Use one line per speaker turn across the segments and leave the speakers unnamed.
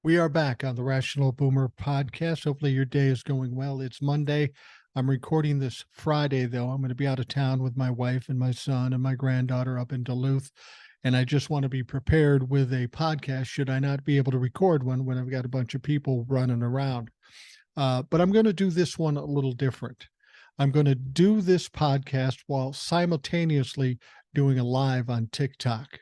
We are back on the Rational Boomer podcast. Hopefully, your day is going well. It's Monday. I'm recording this Friday, though. I'm going to be out of town with my wife and my son and my granddaughter up in Duluth. And I just want to be prepared with a podcast should I not be able to record one when I've got a bunch of people running around. But I'm going to do this one a little different. I'm going to do this podcast while simultaneously doing a live on TikTok.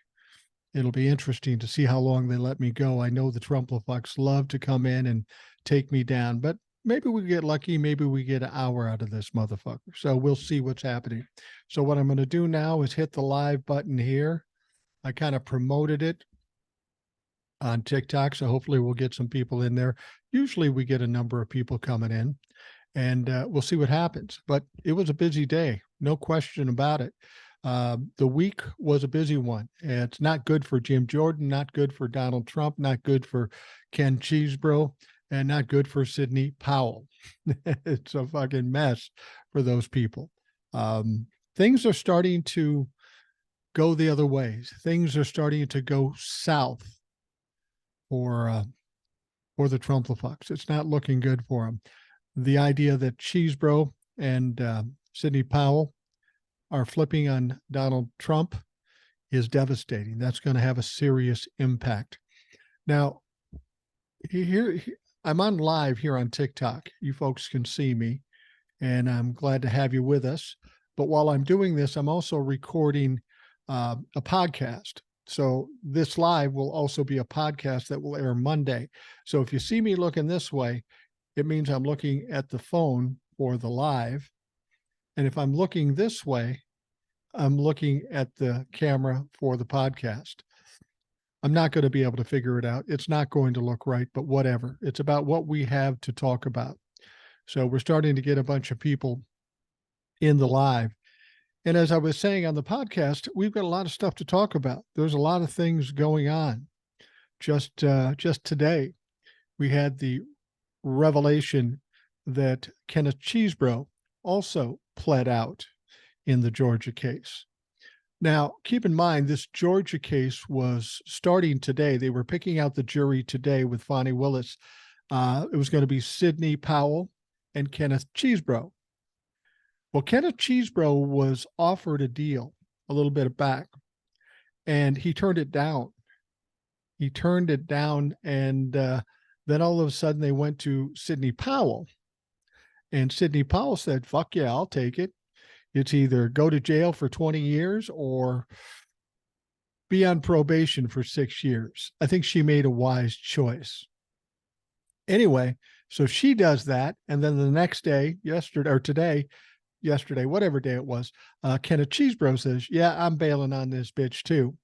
It'll be interesting to see how long they let me go. I know the Trumplefucks love to come in and take me down, but maybe we get lucky. Maybe we get an hour out of this motherfucker. So we'll see what's happening. So what I'm going to do now is hit the live button here. I kind of promoted it on TikTok, so hopefully we'll get some people in there. Usually we get a number of people coming in, and we'll see what happens. But it was a busy day, no question about it. The week was a busy one. It's not good for Jim Jordan, not good for Donald Trump, not good for Ken Cheesebro, and not good for Sidney Powell. It's a fucking mess for those people. Things are starting to go the other ways. Things are starting to go south for the Trumplefucks. It's not looking good for them. The idea that Cheesebro and Sidney Powell are flipping on Donald Trump is devastating. That's going to have a serious impact. Now, here I'm on live here on TikTok. You folks can see me, and I'm glad to have you with us. But while I'm doing this, I'm also recording a podcast. So this live will also be a podcast that will air Monday. So if you see me looking this way, it means I'm looking at the phone for the live. And if I'm looking this way, I'm looking at the camera for the podcast. I'm not going to be able to figure it out. It's not going to look right, but whatever. It's about what we have to talk about. So we're starting to get a bunch of people in the live. And as I was saying on the podcast, we've got a lot of stuff to talk about. There's a lot of things going on. Just today, we had the revelation that Kenneth Cheesebro also pled out in the Georgia case. Now, keep in mind, this Georgia case was starting today. They were picking out the jury today with Fonnie Willis. It was going to be Sidney Powell and Kenneth Cheesebro. Well, Kenneth Cheesebro was offered a deal a little bit back, and he turned it down. He turned it down, and then all of a sudden they went to Sidney Powell, and Sidney Powell said, fuck yeah, I'll take it. It's either go to jail for 20 years or be on probation for 6 years. I think she made a wise choice. Anyway, so she does that, and then the next day, yesterday, whatever day it was, Kenneth Cheesebro says, yeah, I'm bailing on this bitch too.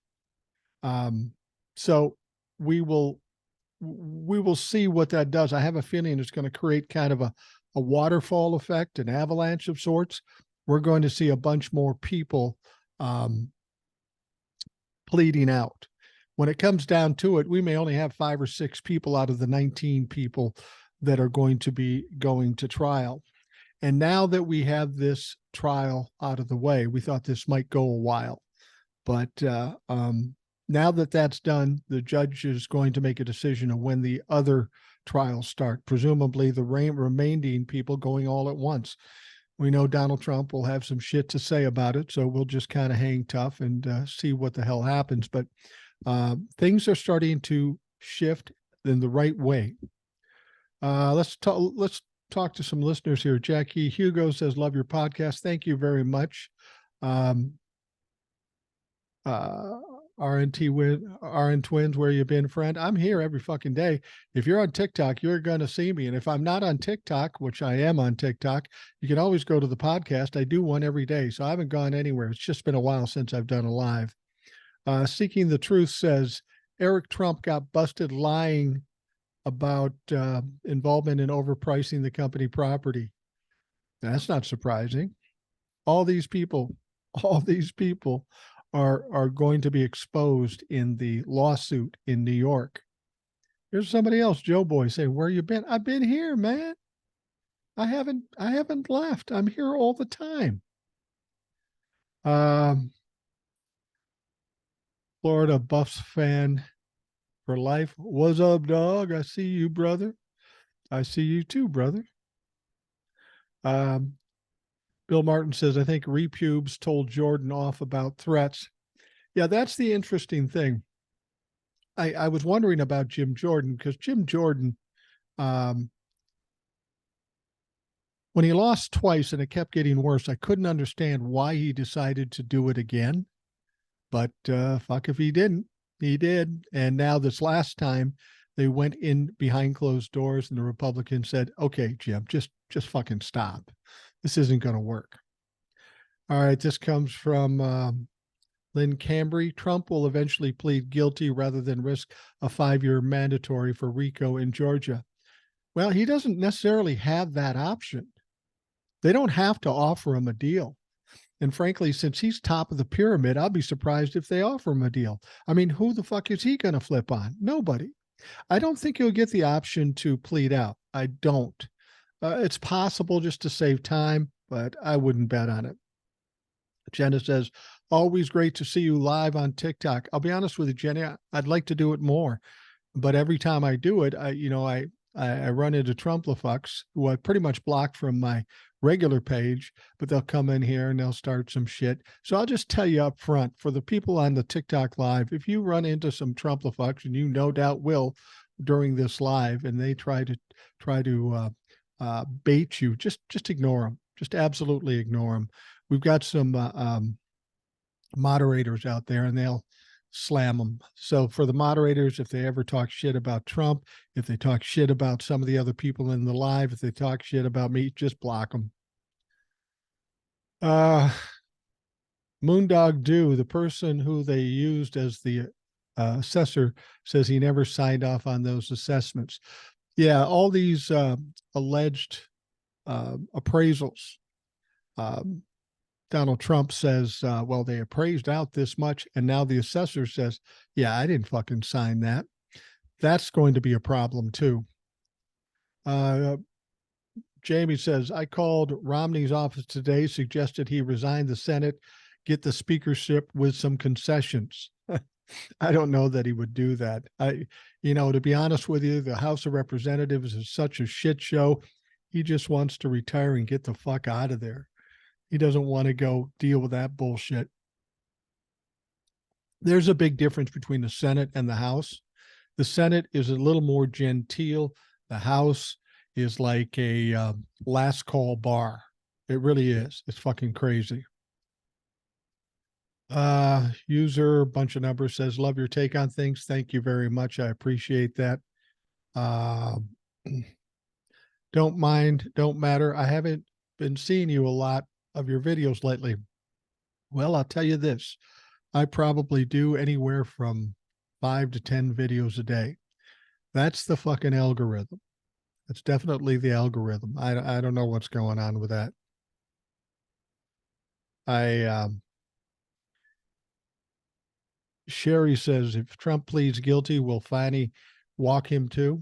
So we will see what that does. I have a feeling it's going to create kind of a waterfall effect, an avalanche of sorts. We're going to see a bunch more people pleading out. When it comes down to it, we may only have 5 or 6 people out of the 19 people that are going to be going to trial. And now that we have this trial out of the way, we thought this might go a while. But now that that's done, the judge is going to make a decision on when the other trials start, presumably the remaining people going all at once. We know Donald Trump will have some shit to say about it, so we'll just kind of hang tough and see what the hell happens. But things are starting to shift in the right way. Let's talk to some listeners here. Jackie Hugo says, love your podcast. Thank you very much. RN Twins, where you been, friend? I'm here every fucking day. If you're on TikTok, you're going to see me. And if I'm not on TikTok, which I am on TikTok, you can always go to the podcast. I do one every day, so I haven't gone anywhere. It's just been a while since I've done a live. Seeking the Truth says, Eric Trump got busted lying about involvement in overpricing the company property. That's not surprising. All these people are going to be exposed in the lawsuit in New York. Here's somebody else, Joe Boy, saying, where you been? I've been here, man. I haven't left. I'm here all the time. Florida Buffs fan for life. What's up, dog? I see you, brother. I see you too, brother. Um, Bill Martin says, I think Repubes told Jordan off about threats. Yeah, that's the interesting thing. I was wondering about Jim Jordan because Jim Jordan, um, when he lost twice and it kept getting worse, I couldn't understand why he decided to do it again. But fuck if he didn't. He did. And now this last time they went in behind closed doors and the Republicans said, okay, Jim, just fucking stop. This isn't going to work. All right. This comes from Lynn Cambry. Trump will eventually plead guilty rather than risk a 5-year mandatory for RICO in Georgia. Well, he doesn't necessarily have that option. They don't have to offer him a deal. And frankly, since he's top of the pyramid, I'll be surprised if they offer him a deal. I mean, who the fuck is he going to flip on? Nobody. I don't think he'll get the option to plead out. I don't. It's possible just to save time, but I wouldn't bet on it. Jenna says, always great to see you live on TikTok. I'll be honest with you, Jenna, I'd like to do it more. But every time I do it, I run into Trumplafucks, who I pretty much blocked from my regular page, but they'll come in here and they'll start some shit. So I'll just tell you up front, for the people on the TikTok live, if you run into some Trumplafucks, and you no doubt will during this live, and they try to bait you, just ignore them. Just absolutely ignore them. We've got some moderators out there, and they'll slam them. So for the moderators, if they ever talk shit about Trump, if they talk shit about some of the other people in the live, if they talk shit about me, just block them. Moondog Do, the person who they used as the assessor, says he never signed off on those assessments. Yeah, all these alleged appraisals. Donald Trump says, well, they appraised out this much, and now the assessor says, yeah, I didn't fucking sign that. That's going to be a problem too. Jamie says, I called Romney's office today, suggested he resign the Senate, get the speakership with some concessions. I don't know that he would do that. To be honest with you, the House of Representatives is such a shit show. He just wants to retire and get the fuck out of there. He doesn't want to go deal with that bullshit. There's a big difference between the Senate and the House. The Senate is a little more genteel. The House is like a last call bar. It really is. It's fucking crazy. User bunch of numbers says, love your take on things. Thank you very much. I appreciate that. Don't mind, don't matter. I haven't been seeing you a lot of your videos lately. Well, I'll tell you this. I probably do anywhere from 5 to 10 videos a day. That's the fucking algorithm. That's definitely the algorithm. I don't know what's going on with that. Sherry says, if Trump pleads guilty, will Fani walk him too?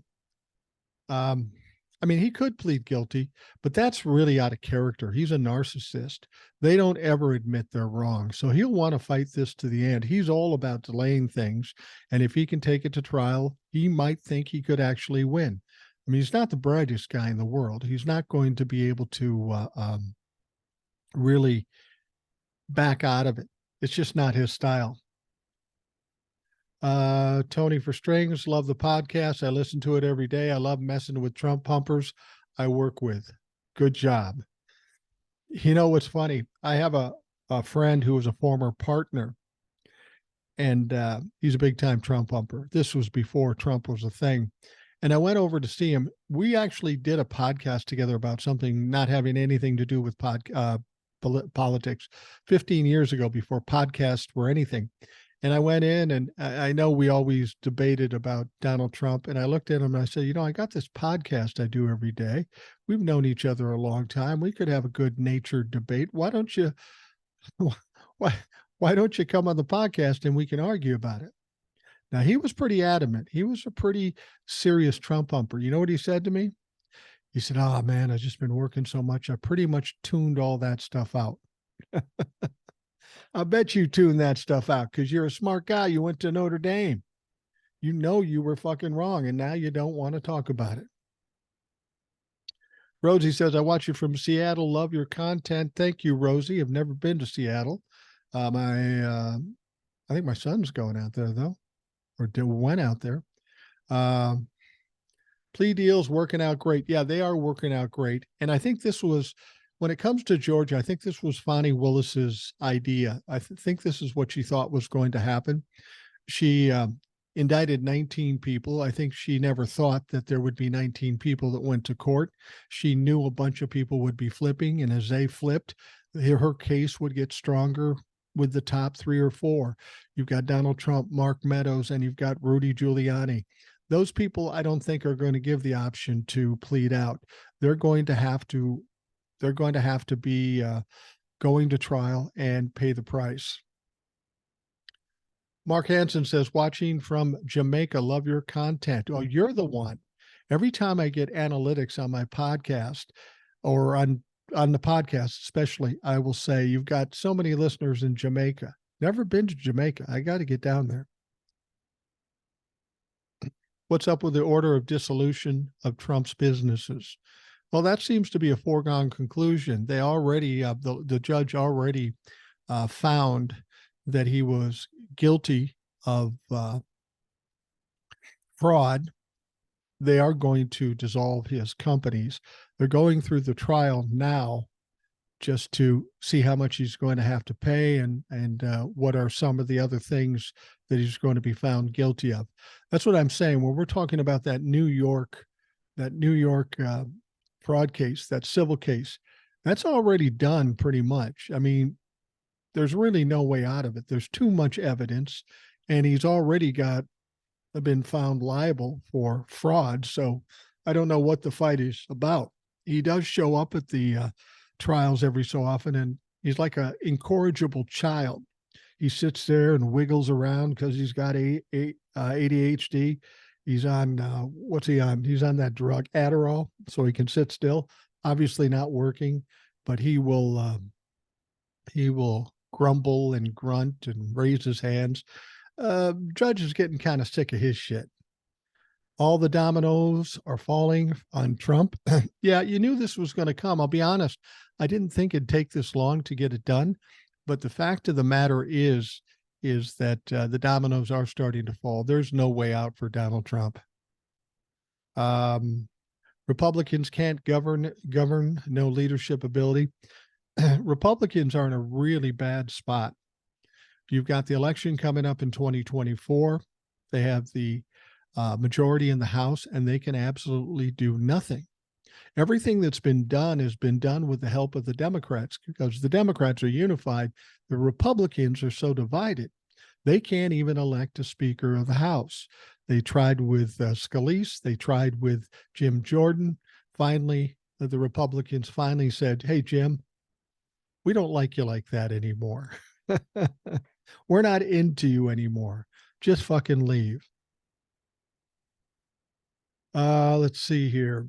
He could plead guilty, but that's really out of character. He's a narcissist. They don't ever admit they're wrong. So he'll want to fight this to the end. He's all about delaying things. And if he can take it to trial, he might think he could actually win. He's not the brightest guy in the world. He's not going to be able to really back out of it. It's just not his style. Tony for Strings, love the podcast. I listen to it every day. I love messing with Trump pumpers I work with. Good job. You know what's funny? I have a friend who was a former partner, and he's a big time Trump pumper. This was before Trump was a thing. And I went over to see him. We actually did a podcast together about something not having anything to do with politics 15 years ago, before podcasts were anything. And I went in, and I know we always debated about Donald Trump. And I looked at him and I said, I got this podcast I do every day. We've known each other a long time. We could have a good natured debate. Why don't you come on the podcast and we can argue about it? Now, he was pretty adamant. He was a pretty serious Trump pumper. You know what he said to me? He said, oh, man, I've just been working so much. I pretty much tuned all that stuff out. I bet you tuned that stuff out because you're a smart guy. You went to Notre Dame. You know you were fucking wrong, and now you don't want to talk about it. Rosie says, I watch you from Seattle. Love your content. Thank you, Rosie. I've never been to Seattle. I think my son's going out there, though, or went out there. Um, Plea deals working out great. Yeah, they are working out great. And I think this was, when it comes to Georgia, I think this was Fani Willis's idea. I think this is what she thought was going to happen. She indicted 19 people. I think she never thought that there would be 19 people that went to court. She knew a bunch of people would be flipping, and as they flipped, her case would get stronger with the top 3 or 4. You've got Donald Trump, Mark Meadows, and you've got Rudy Giuliani. Those people, I don't think, are going to give the option to plead out. They're going to have to. They're going to have to be going to trial and pay the price. Mark Hansen says, watching from Jamaica, love your content. Oh, you're the one. Every time I get analytics on my podcast or on the podcast, especially, I will say, you've got so many listeners in Jamaica. Never been to Jamaica. I got to get down there. What's up with the order of dissolution of Trump's businesses? Well, that seems to be a foregone conclusion. They already, the judge already found that he was guilty of fraud. They are going to dissolve his companies. They're going through the trial now just to see how much he's going to have to pay and what are some of the other things that he's going to be found guilty of. That's what I'm saying. When we're talking about that New York fraud case, that civil case, that's already done pretty much. I mean, there's really no way out of it. There's too much evidence, and he's already been found liable for fraud. So I don't know what the fight is about. He does show up at the trials every so often, and he's like an incorrigible child. He sits there and wiggles around because he's got ADHD. He's on what's he on? He's on that drug Adderall, so he can sit still. Obviously not working, but he will grumble and grunt and raise his hands. Judge is getting kind of sick of his shit. All the dominoes are falling on Trump. Yeah, you knew this was going to come. I'll be honest. I didn't think it'd take this long to get it done. But the fact of the matter is that the dominoes are starting to fall. There's no way out for Donald Trump. Republicans can't govern, no leadership ability. Republicans are in a really bad spot. You've got the election coming up in 2024. They have the majority in the House, and they can absolutely do nothing. Everything that's been done has been done with the help of the Democrats, because the Democrats are unified. The Republicans are so divided. They can't even elect a Speaker of the House. They tried with Scalise. They tried with Jim Jordan. Finally, the Republicans finally said, hey, Jim, we don't like you like that anymore. We're not into you anymore. Just fucking leave. Let's see here.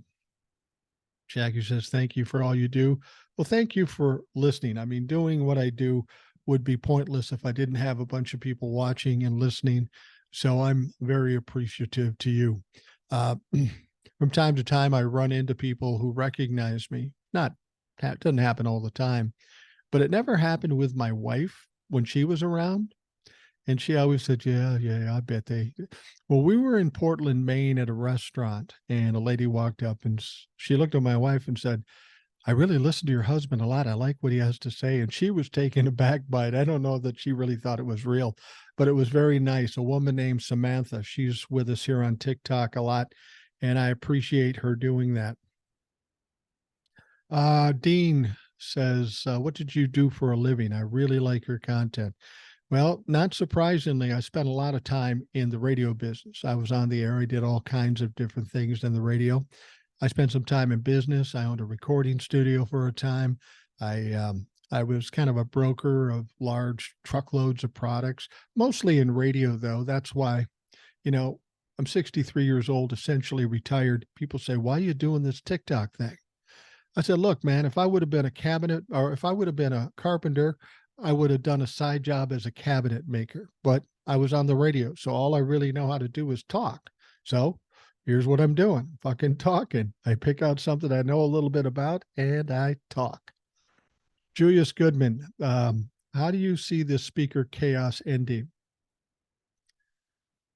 Jackie says, thank you for all you do. Well, thank you for listening. I mean, doing what I do would be pointless if I didn't have a bunch of people watching and listening. So I'm very appreciative to you. From time to time, I run into people who recognize me. It doesn't happen all the time, but it never happened with my wife when she was around. And she always said, yeah, I bet they. Well, we were in Portland, Maine at a restaurant, and a lady walked up and she looked at my wife and said, I really listen to your husband a lot. I like what he has to say. And she was taken aback by it. I don't know that she really thought it was real, but it was very nice. A woman named Samantha. She's with us here on TikTok a lot, and I appreciate her doing that. Dean says, what did you do for a living? I really like your content. Well, not surprisingly, I spent a lot of time in the radio business. I was on the air. I did all kinds of different things in the radio. I spent some time in business. I owned a recording studio for a time. I was kind of a broker of large truckloads of products, mostly in radio, though. That's why, I'm 63 years old, essentially retired. People say, why are you doing this TikTok thing? I said, look, man, if I would have been a cabinet, or if I would have been a carpenter, I would have done a side job as a cabinet maker. But I was on the radio. So all I really know how to do is talk. So here's what I'm doing. Fucking talking. I pick out something I know a little bit about and I talk. Julius Goodman, how do you see this speaker chaos ending?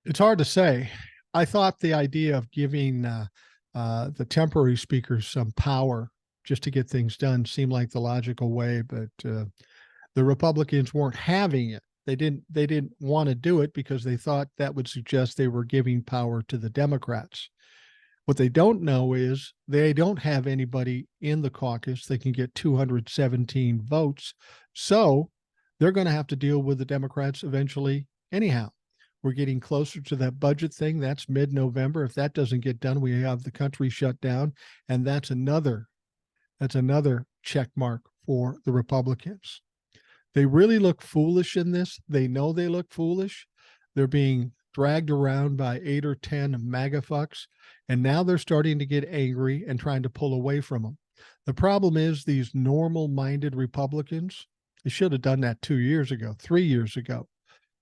It's hard to say. I thought the idea of giving the temporary speakers some power just to get things done seemed like the logical way, but the Republicans weren't having it. They didn't want to do it because they thought that would suggest they were giving power to the Democrats. What they don't know is they don't have anybody in the caucus that can get 217 votes. So they're going to have to deal with the Democrats eventually anyhow. We're getting closer to that budget thing. That's mid-November. If that doesn't get done, we have the country shut down. And that's another check mark for the Republicans. They really look foolish in this. They know they look foolish. They're being dragged around by 8 or 10 MAGA fucks, and now they're starting to get angry and trying to pull away from them. The problem is these normal-minded Republicans, they should have done that 2 years ago, 3 years ago.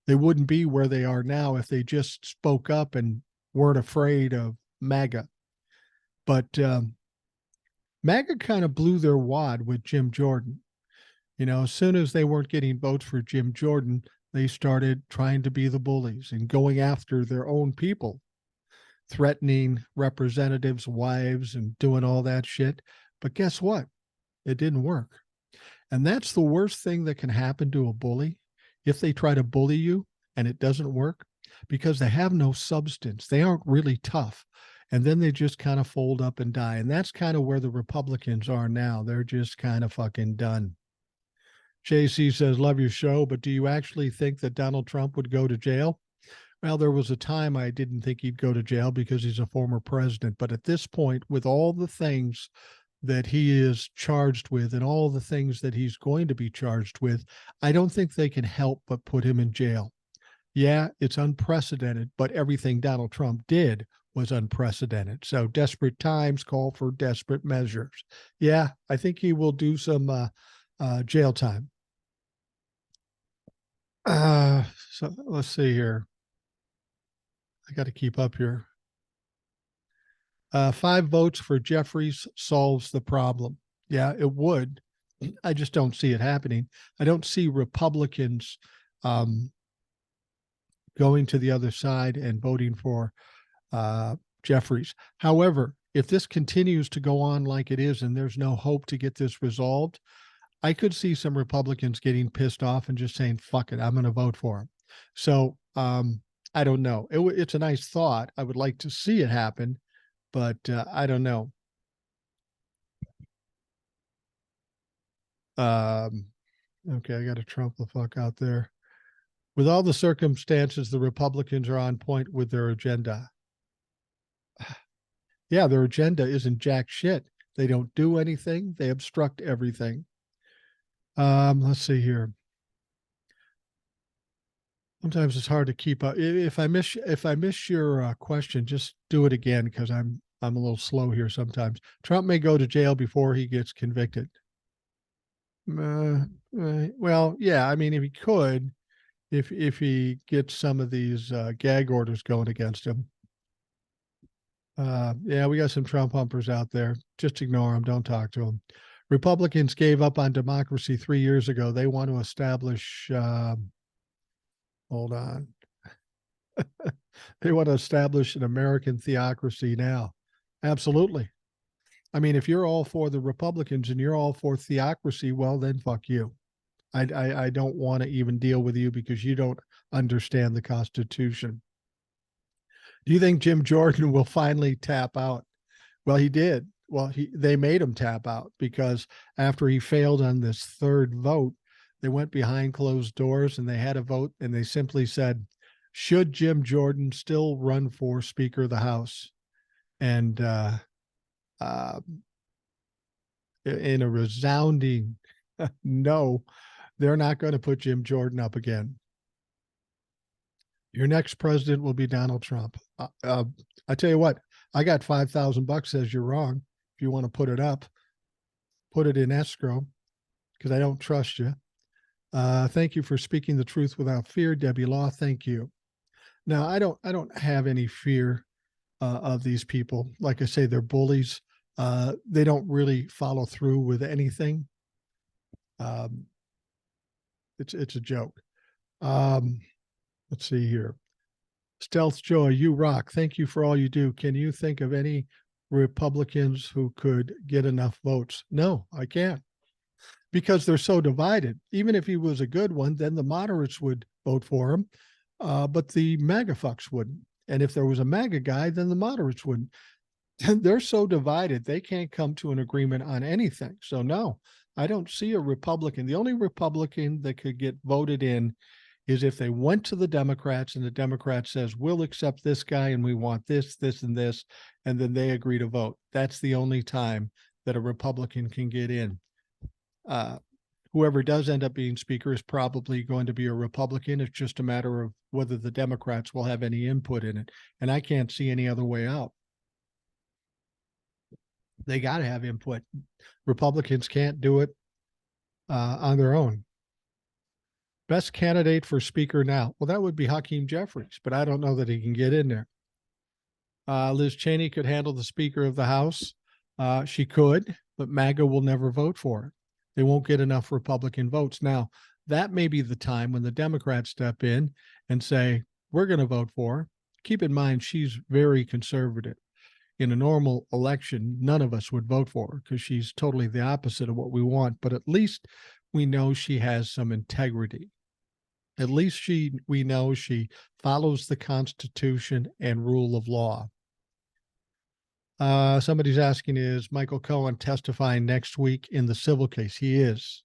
They wouldn't be where they are now if they just spoke up and weren't afraid of MAGA. But MAGA kind of blew their wad with Jim Jordan. As soon as they weren't getting votes for Jim Jordan, they started trying to be the bullies and going after their own people, threatening representatives' wives and doing all that shit. But guess what? It didn't work. And that's the worst thing that can happen to a bully if they try to bully you and it doesn't work, because they have no substance. They aren't really tough. And then they just kind of fold up and die. And that's kind of where the Republicans are now. They're just kind of fucking done. JC says, love your show, but do you actually think that Donald Trump would go to jail? Well, there was a time I didn't think he'd go to jail because he's a former president. But at this point, with all the things that he is charged with and all the things that he's going to be charged with, I don't think they can help but put him in jail. Yeah, it's unprecedented, but everything Donald Trump did was unprecedented. So desperate times call for desperate measures. Yeah, I think he will do some jail time. So let's see here. I got to keep up here. 5 votes for Jeffries solves the problem. Yeah, it would. I just don't see it happening. I don't see Republicans going to the other side and voting for Jeffries. However, if this continues to go on like it is and there's no hope to get this resolved, I could see some Republicans getting pissed off and just saying, fuck it, I'm going to vote for him. So I don't know. It's a nice thought. I would like to see it happen, but I don't know. Okay, I got to Trump the fuck out there. With all the circumstances, the Republicans are on point with their agenda. Yeah, their agenda isn't jack shit. They don't do anything. They obstruct everything. Let's see here. Sometimes it's hard to keep up. If I miss your question, just do it again because I'm a little slow here sometimes. Trump may go to jail before he gets convicted. Well, yeah, I mean, if he could, if he gets some of these gag orders going against him. Yeah, we got some Trump humpers out there. Just ignore them. Don't talk to them. Republicans gave up on democracy 3 years ago. They want to establish. Hold on. They want to establish an American theocracy now. Absolutely. I mean, if you're all for the Republicans and you're all for theocracy, well, then fuck you. I don't want to even deal with you because you don't understand the Constitution. Do you think Jim Jordan will finally tap out? Well, he did. Well, they made him tap out because after he failed on this third vote, they went behind closed doors and they had a vote and they simply said, should Jim Jordan still run for Speaker of the House? And in a resounding no, they're not going to put Jim Jordan up again. Your next president will be Donald Trump. I tell you what, I got $5,000 says you're wrong. If you want to put it up, put it in escrow because I don't trust you. Thank you for speaking the truth without fear, Debbie Law. Thank you. Now, I don't have any fear of these people. Like I say, they're bullies. They don't really follow through with anything. Um, it's a joke. Um, let's see here. Stealth Joy, you rock. Thank you for all you do. Can you think of any Republicans who could get enough votes? No, I can't, because they're so divided. Even if he was a good one, then the moderates would vote for him, but the MAGA fucks wouldn't. And if there was a MAGA guy, then the moderates wouldn't. They're so divided, they can't come to an agreement on anything. So, no, I don't see a Republican. The only Republican that could get voted in is if they went to the Democrats and the Democrat says, we'll accept this guy and we want this, this, and this, and then they agree to vote. That's the only time that a Republican can get in. Whoever does end up being speaker is probably going to be a Republican. It's just a matter of whether the Democrats will have any input in it. And I can't see any other way out. They got to have input. Republicans can't do it on their own. Best candidate for speaker now? Well, that would be Hakeem Jeffries, but I don't know that he can get in there. Liz Cheney could handle the Speaker of the House. She could, but MAGA will never vote for her. They won't get enough Republican votes. Now, that may be the time when the Democrats step in and say, we're going to vote for her. Keep in mind, she's very conservative. In a normal election, none of us would vote for her because she's totally the opposite of what we want. But at least we know she has some integrity. At least we know she follows the Constitution and rule of law. Somebody's asking, is Michael Cohen testifying next week in the civil case? He is.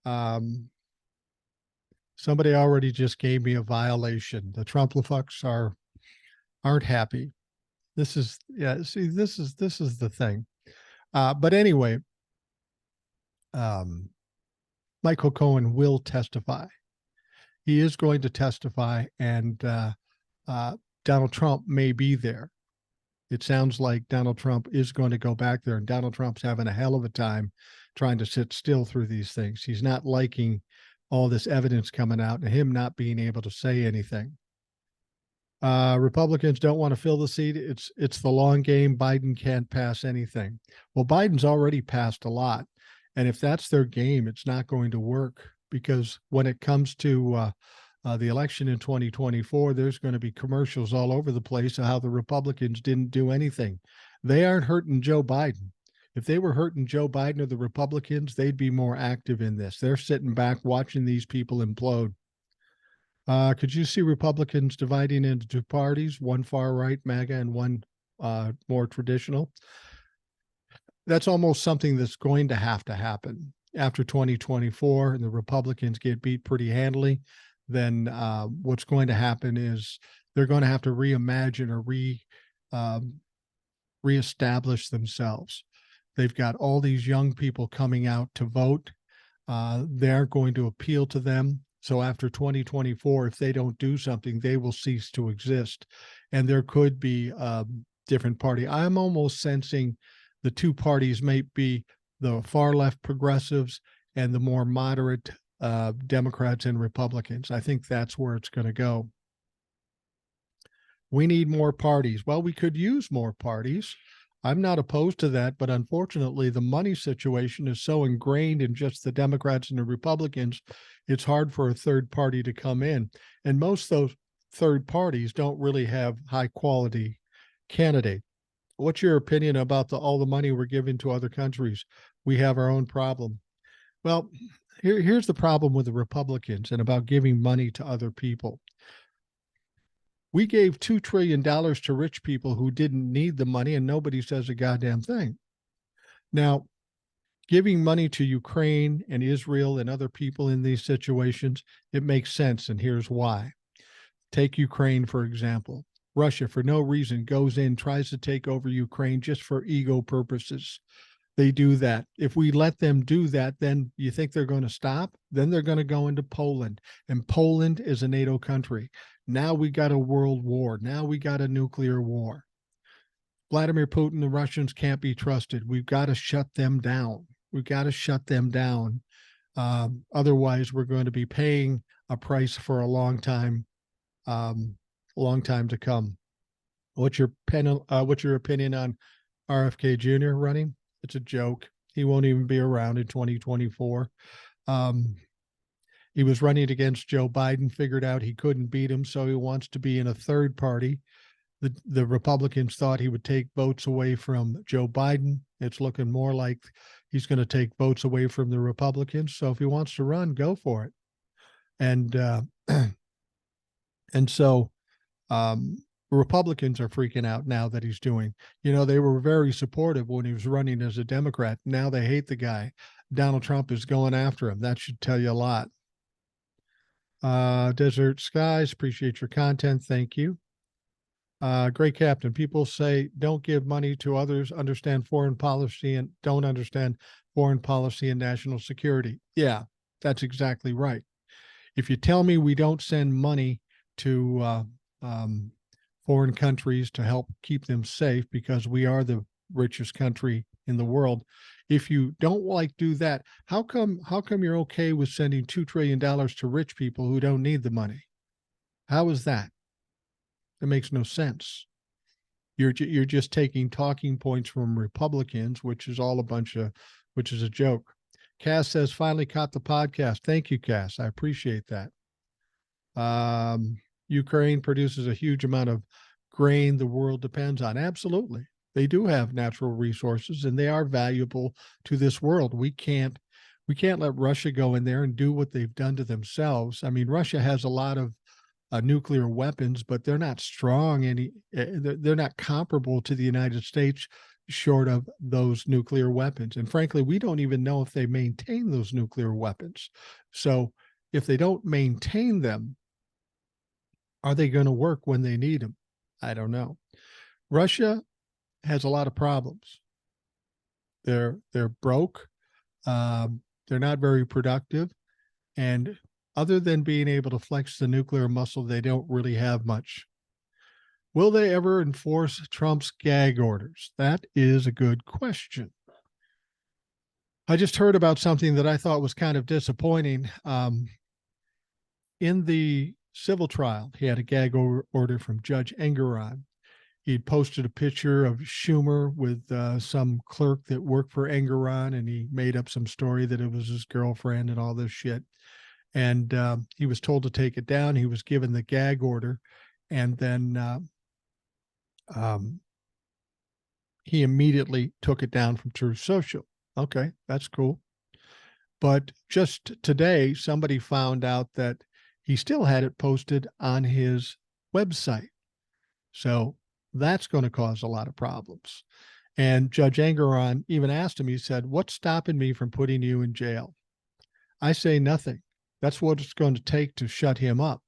Somebody already just gave me a violation. The Trumplafucks aren't happy. This is the thing. But anyway, Michael Cohen will testify. He is going to testify, and Donald Trump may be there. It sounds like Donald Trump is going to go back there, and Donald Trump's having a hell of a time trying to sit still through these things. He's not liking all this evidence coming out and him not being able to say anything. Republicans don't want to fill the seat. It's the long game. Biden can't pass anything. Well, Biden's already passed a lot. And if that's their game, it's not going to work, because when it comes to the election in 2024, there's going to be commercials all over the place of how the Republicans didn't do anything. They aren't hurting Joe Biden. If they were hurting Joe Biden or the Republicans, they'd be more active in this. They're sitting back watching these people implode. Could you see Republicans dividing into two parties, one far right, MAGA, and one more traditional? That's almost something that's going to happen after 2024, and the Republicans get beat pretty handily. Then what's going to happen is they're going to have to reimagine or reestablish themselves. They've got all these young people coming out to vote. They're going to appeal to them. So after 2024, if they don't do something, they will cease to exist. And there could be a different party. I'm almost sensing the two parties may be the far left progressives and the more moderate Democrats and Republicans. I think that's where it's going to go. We need more parties. Well, we could use more parties. I'm not opposed to that, but unfortunately, the money situation is so ingrained in just the Democrats and the Republicans, it's hard for a third party to come in. And most of those third parties don't really have high quality candidates. What's your opinion about all the money we're giving to other countries? We have our own problem. Well, here's the problem with the Republicans and about giving money to other people. We gave $2 trillion to rich people who didn't need the money, and nobody says a goddamn thing. Now, giving money to Ukraine and Israel and other people in these situations, it makes sense, and here's why. Take Ukraine, for example. Russia, for no reason, goes in, tries to take over Ukraine just for ego purposes. They do that. If we let them do that, then you think they're going to stop? Then they're going to go into Poland. And Poland is a NATO country. Now we got a world war. Now we got a nuclear war. Vladimir Putin, the Russians can't be trusted. We've got to shut them down. We've got to shut them down Otherwise, we're going to be paying a price for a um, long time to come. What's your opinion on RFK Jr. running? It's a joke. He won't even be around in 2024. Um, he was running against Joe Biden, figured out he couldn't beat him, so he wants to be in a third party. The Republicans thought he would take votes away from Joe Biden. It's looking more like he's going to take votes away from the Republicans. So if he wants to run, go for it. And and so um, Republicans are freaking out now that he's doing. They were very supportive when he was running as a Democrat. Now they hate the guy. Donald Trump is going after him. That should tell you a lot. Desert Skies, appreciate your content. Thank you. Great captain. People say don't give money to others, understand foreign policy, and don't understand foreign policy and national security. Yeah, that's exactly right. If you tell me we don't send money to foreign countries to help keep them safe because we are the richest country in the world, if you don't do that, how come you're okay with sending $2 trillion to rich people who don't need the money? How is that? It makes no sense. You're just taking talking points from Republicans, which is a joke. Cass says, finally caught the podcast. Thank you, Cass. I appreciate that. Ukraine produces a huge amount of grain the world depends on. Absolutely. They do have natural resources and they are valuable to this world. We can't let Russia go in there and do what they've done to themselves. I mean, Russia has a lot of nuclear weapons, but they're not strong. They're not comparable to the United States, short of those nuclear weapons. And frankly, we don't even know if they maintain those nuclear weapons. So if they don't maintain them, are they going to work when they need them? I don't know. Russia has a lot of problems. They're broke. They're not very productive. And other than being able to flex the nuclear muscle, they don't really have much. Will they ever enforce Trump's gag orders? That is a good question. I just heard about something that I thought was kind of disappointing. In the civil trial, he had a gag order from Judge Engoron. He'd posted a picture of Schumer with some clerk that worked for Engoron, and he made up some story that it was his girlfriend and all this shit. And he was told to take it down. He was given the gag order, and then he immediately took it down from Truth Social. Okay, that's cool. But just today, somebody found out that he still had it posted on his website. So that's going to cause a lot of problems. And Judge Engoron even asked him, he said, what's stopping me from putting you in jail? I say nothing. That's what it's going to take to shut him up.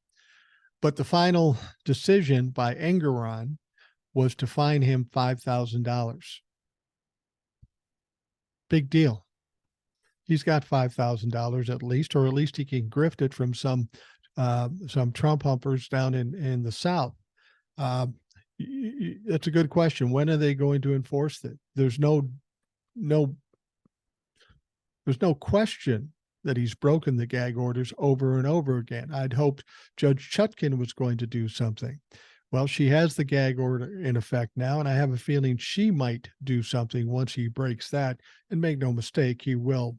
But the final decision by Engoron was to fine him $5,000. Big deal. He's got $5,000 at least, or at least he can grift it from some Trump humpers down in the South. That's a good question. When are they going to enforce it? There's no question that he's broken the gag orders over and over again. I'd hoped Judge Chutkan was going to do something. Well, she has the gag order in effect now, and I have a feeling she might do something once he breaks that. And make no mistake, he will.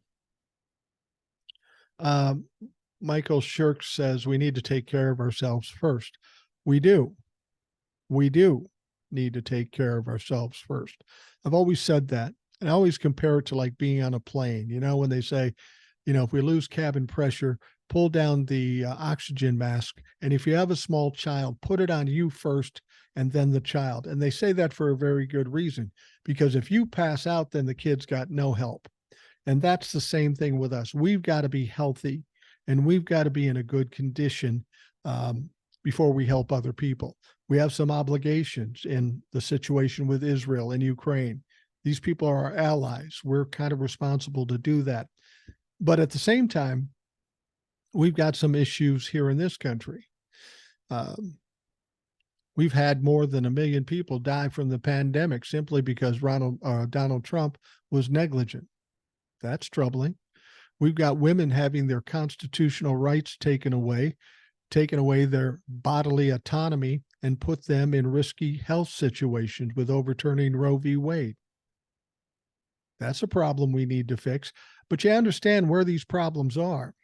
Michael Shirk says we need to take care of ourselves first. We do. We do need to take care of ourselves first. I've always said that. And I always compare it to like being on a plane. When they say, if we lose cabin pressure, pull down the oxygen mask. And if you have a small child, put it on you first and then the child. And they say that for a very good reason, because if you pass out, then the kid's got no help. And that's the same thing with us. We've got to be healthy and we've got to be in a good condition before we help other people. We have some obligations in the situation with Israel and Ukraine. These people are our allies. We're kind of responsible to do that. But at the same time, we've got some issues here in this country. We've had more than 1 million people die from the pandemic simply because Donald Trump was negligent. That's troubling. We've got women having their constitutional rights taken away their bodily autonomy, and put them in risky health situations with overturning Roe v. Wade. That's a problem we need to fix. But you understand where these problems are.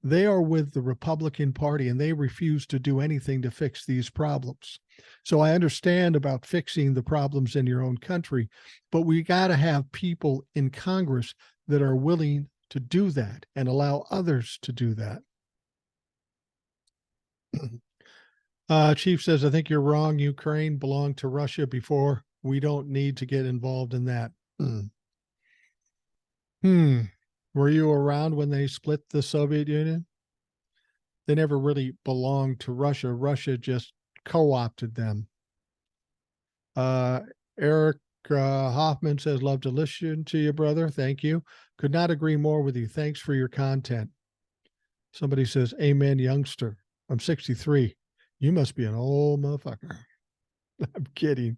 They are with the Republican Party, and they refuse to do anything to fix these problems. So I understand about fixing the problems in your own country, but we got to have people in Congress that are willing to do that and allow others to do that. Chief says, I think you're wrong. Ukraine belonged to Russia before. We don't need to get involved in that. Were you around when they split the Soviet Union? They never really belonged to Russia. Russia just co-opted them. Eric Hoffman says, love to listen to you, brother. Thank you. Could not agree more with you. Thanks for your content. Somebody says, amen, youngster. I'm 63. You must be an old motherfucker. I'm kidding.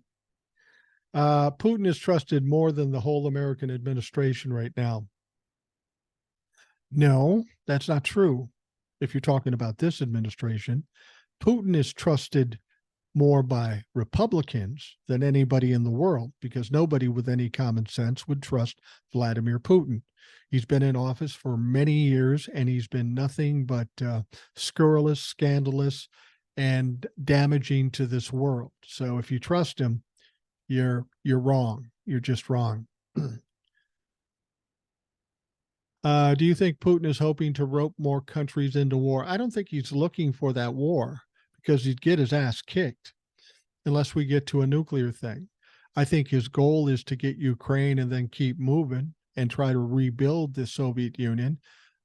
Putin is trusted more than the whole American administration right now. No, that's not true. If you're talking about this administration, Putin is trusted more by Republicans than anybody in the world, because nobody with any common sense would trust Vladimir Putin. He's been in office for many years, and he's been nothing but scurrilous, scandalous, and damaging to this world. So if you trust him, you're wrong. You're just wrong. Do you think Putin is hoping to rope more countries into war? I don't think he's looking for that war, because he'd get his ass kicked unless we get to a nuclear thing. I think his goal is to get Ukraine and then keep moving and try to rebuild the Soviet Union.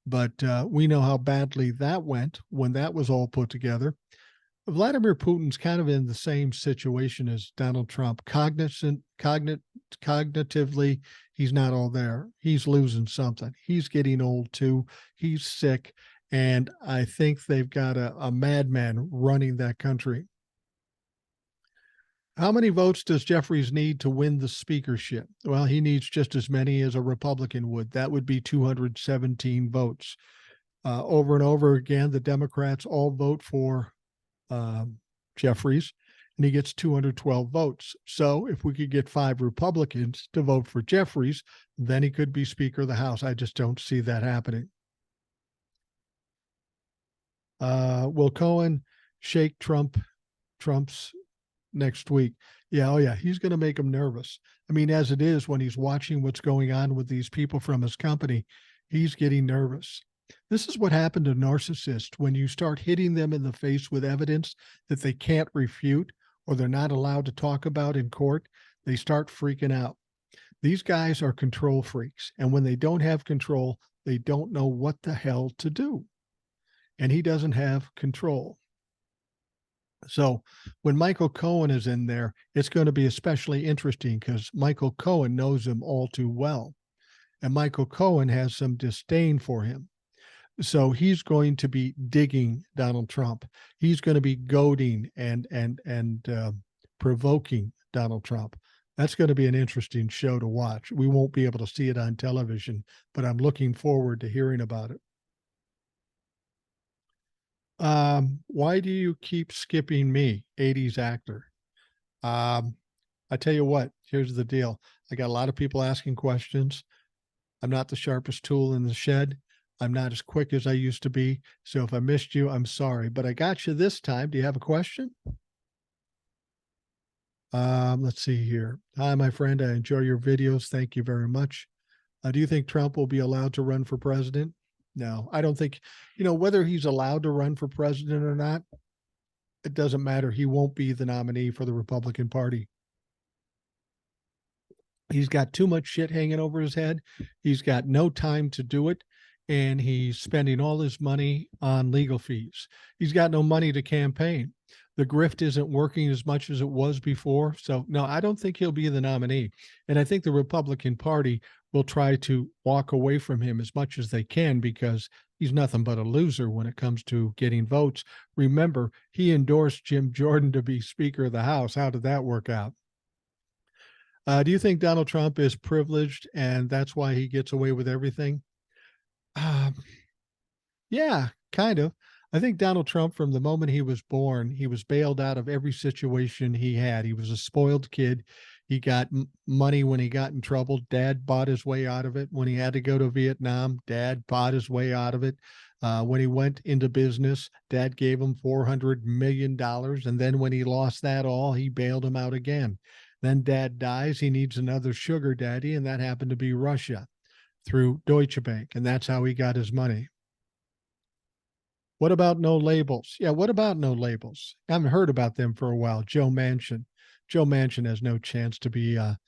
But we know how badly that went when that was all put together. Vladimir Putin's kind of in the same situation as Donald Trump. Cognitively, he's not all there. He's losing something. He's getting old too. He's sick. And I think they've got a madman running that country. How many votes does Jeffries need to win the speakership? Well, he needs just as many as a Republican would. That would be 217 votes. Over and over again, the Democrats all vote for Jeffries, and he gets 212 votes. So if we could get 5 Republicans to vote for Jeffries, then he could be Speaker of the House. I just don't see that happening. Will Cohen shake Trump's next week? Yeah, oh yeah, he's going to make him nervous. I mean, as it is, when he's watching what's going on with these people from his company, he's getting nervous. This is what happened to narcissists. When you start hitting them in the face with evidence that they can't refute or they're not allowed to talk about in court, they start freaking out. These guys are control freaks. And when they don't have control, they don't know what the hell to do. And he doesn't have control. So when Michael Cohen is in there, it's going to be especially interesting because Michael Cohen knows him all too well. And Michael Cohen has some disdain for him. So he's going to be digging Donald Trump. He's going to be goading and provoking Donald Trump. That's going to be an interesting show to watch. We won't be able to see it on television, but I'm looking forward to hearing about it. Why do you keep skipping me, 80s actor? I tell you what, here's the deal. I got a lot of people asking questions. I'm not the sharpest tool in the shed. I'm not as quick as I used to be. So if I missed you, I'm sorry, but I got you this time. Do you have a question? Let's see here. Hi, my friend. I enjoy your videos. Thank you very much. Do you think Trump will be allowed to run for president? No, I don't think, whether he's allowed to run for president or not, it doesn't matter. He won't be the nominee for the Republican Party. He's got too much shit hanging over his head. He's got no time to do it. And he's spending all his money on legal fees. He's got no money to campaign. The grift isn't working as much as it was before. So, no, I don't think he'll be the nominee. And I think the Republican Party will try to walk away from him as much as they can because he's nothing but a loser when it comes to getting votes. Remember, he endorsed Jim Jordan to be Speaker of the House. How did that work out? Do you think Donald Trump is privileged and that's why he gets away with everything? Um, Yeah, kind of. I think Donald Trump, from the moment he was born, he was bailed out of every situation he had. He was a spoiled kid. He got money when he got in trouble. Dad bought his way out of it. When he had to go to Vietnam, Dad bought his way out of it. When he went into business, Dad gave him $400 million. And then when he lost that all, he bailed him out again. Then Dad dies. He needs another sugar daddy. And that happened to be Russia through Deutsche Bank. And that's how he got his money. What about no labels? Yeah, what about no labels? I haven't heard about them for a while. Joe Manchin. Joe Manchin has no chance to be a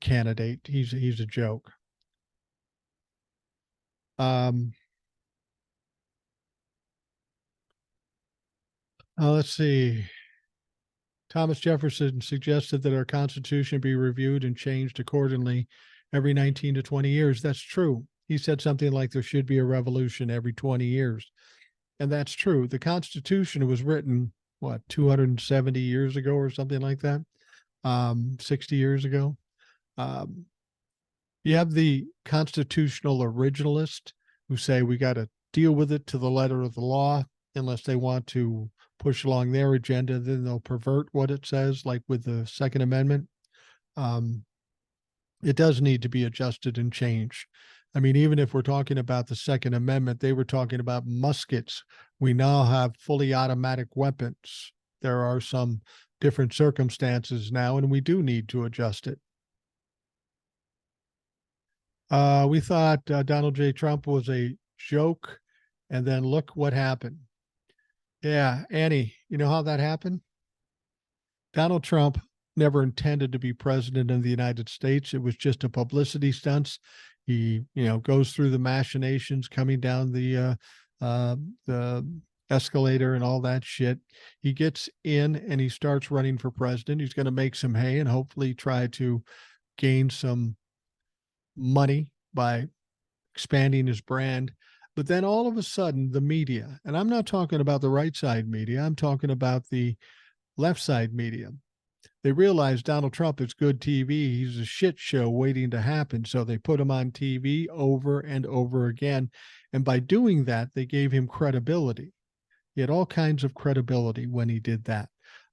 candidate. He's a joke. Um, let's see. Thomas Jefferson suggested that our Constitution be reviewed and changed accordingly every 19 to 20 years. That's true. He said something like there should be a revolution every 20 years. And that's true. The Constitution was written, what, 270 years ago or something like that? 60 years ago. Um, you have the constitutional originalist who say we got to deal with it to the letter of the law. Unless they want to push along their agenda, then they'll pervert what it says, like with the Second Amendment. Um, it does need to be adjusted and changed. I mean, even if we're talking about the Second Amendment, they were talking about muskets. We now have fully automatic weapons. There are some different circumstances now, and we do need to adjust it. We thought Donald J. Trump was a joke, and then look what happened. Yeah, Annie, you know how that happened? Donald Trump never intended to be president of the United States. It was just a publicity stunt. He, goes through the machinations coming down the escalator and all that shit. He gets in and he starts running for president. He's going to make some hay and hopefully try to gain some money by expanding his brand. But then all of a sudden, the media, and I'm not talking about the right side media, I'm talking about the left side media. They realize Donald Trump is good TV. He's a shit show waiting to happen. So they put him on TV over and over again. And by doing that, they gave him credibility. He had all kinds of credibility when he did that.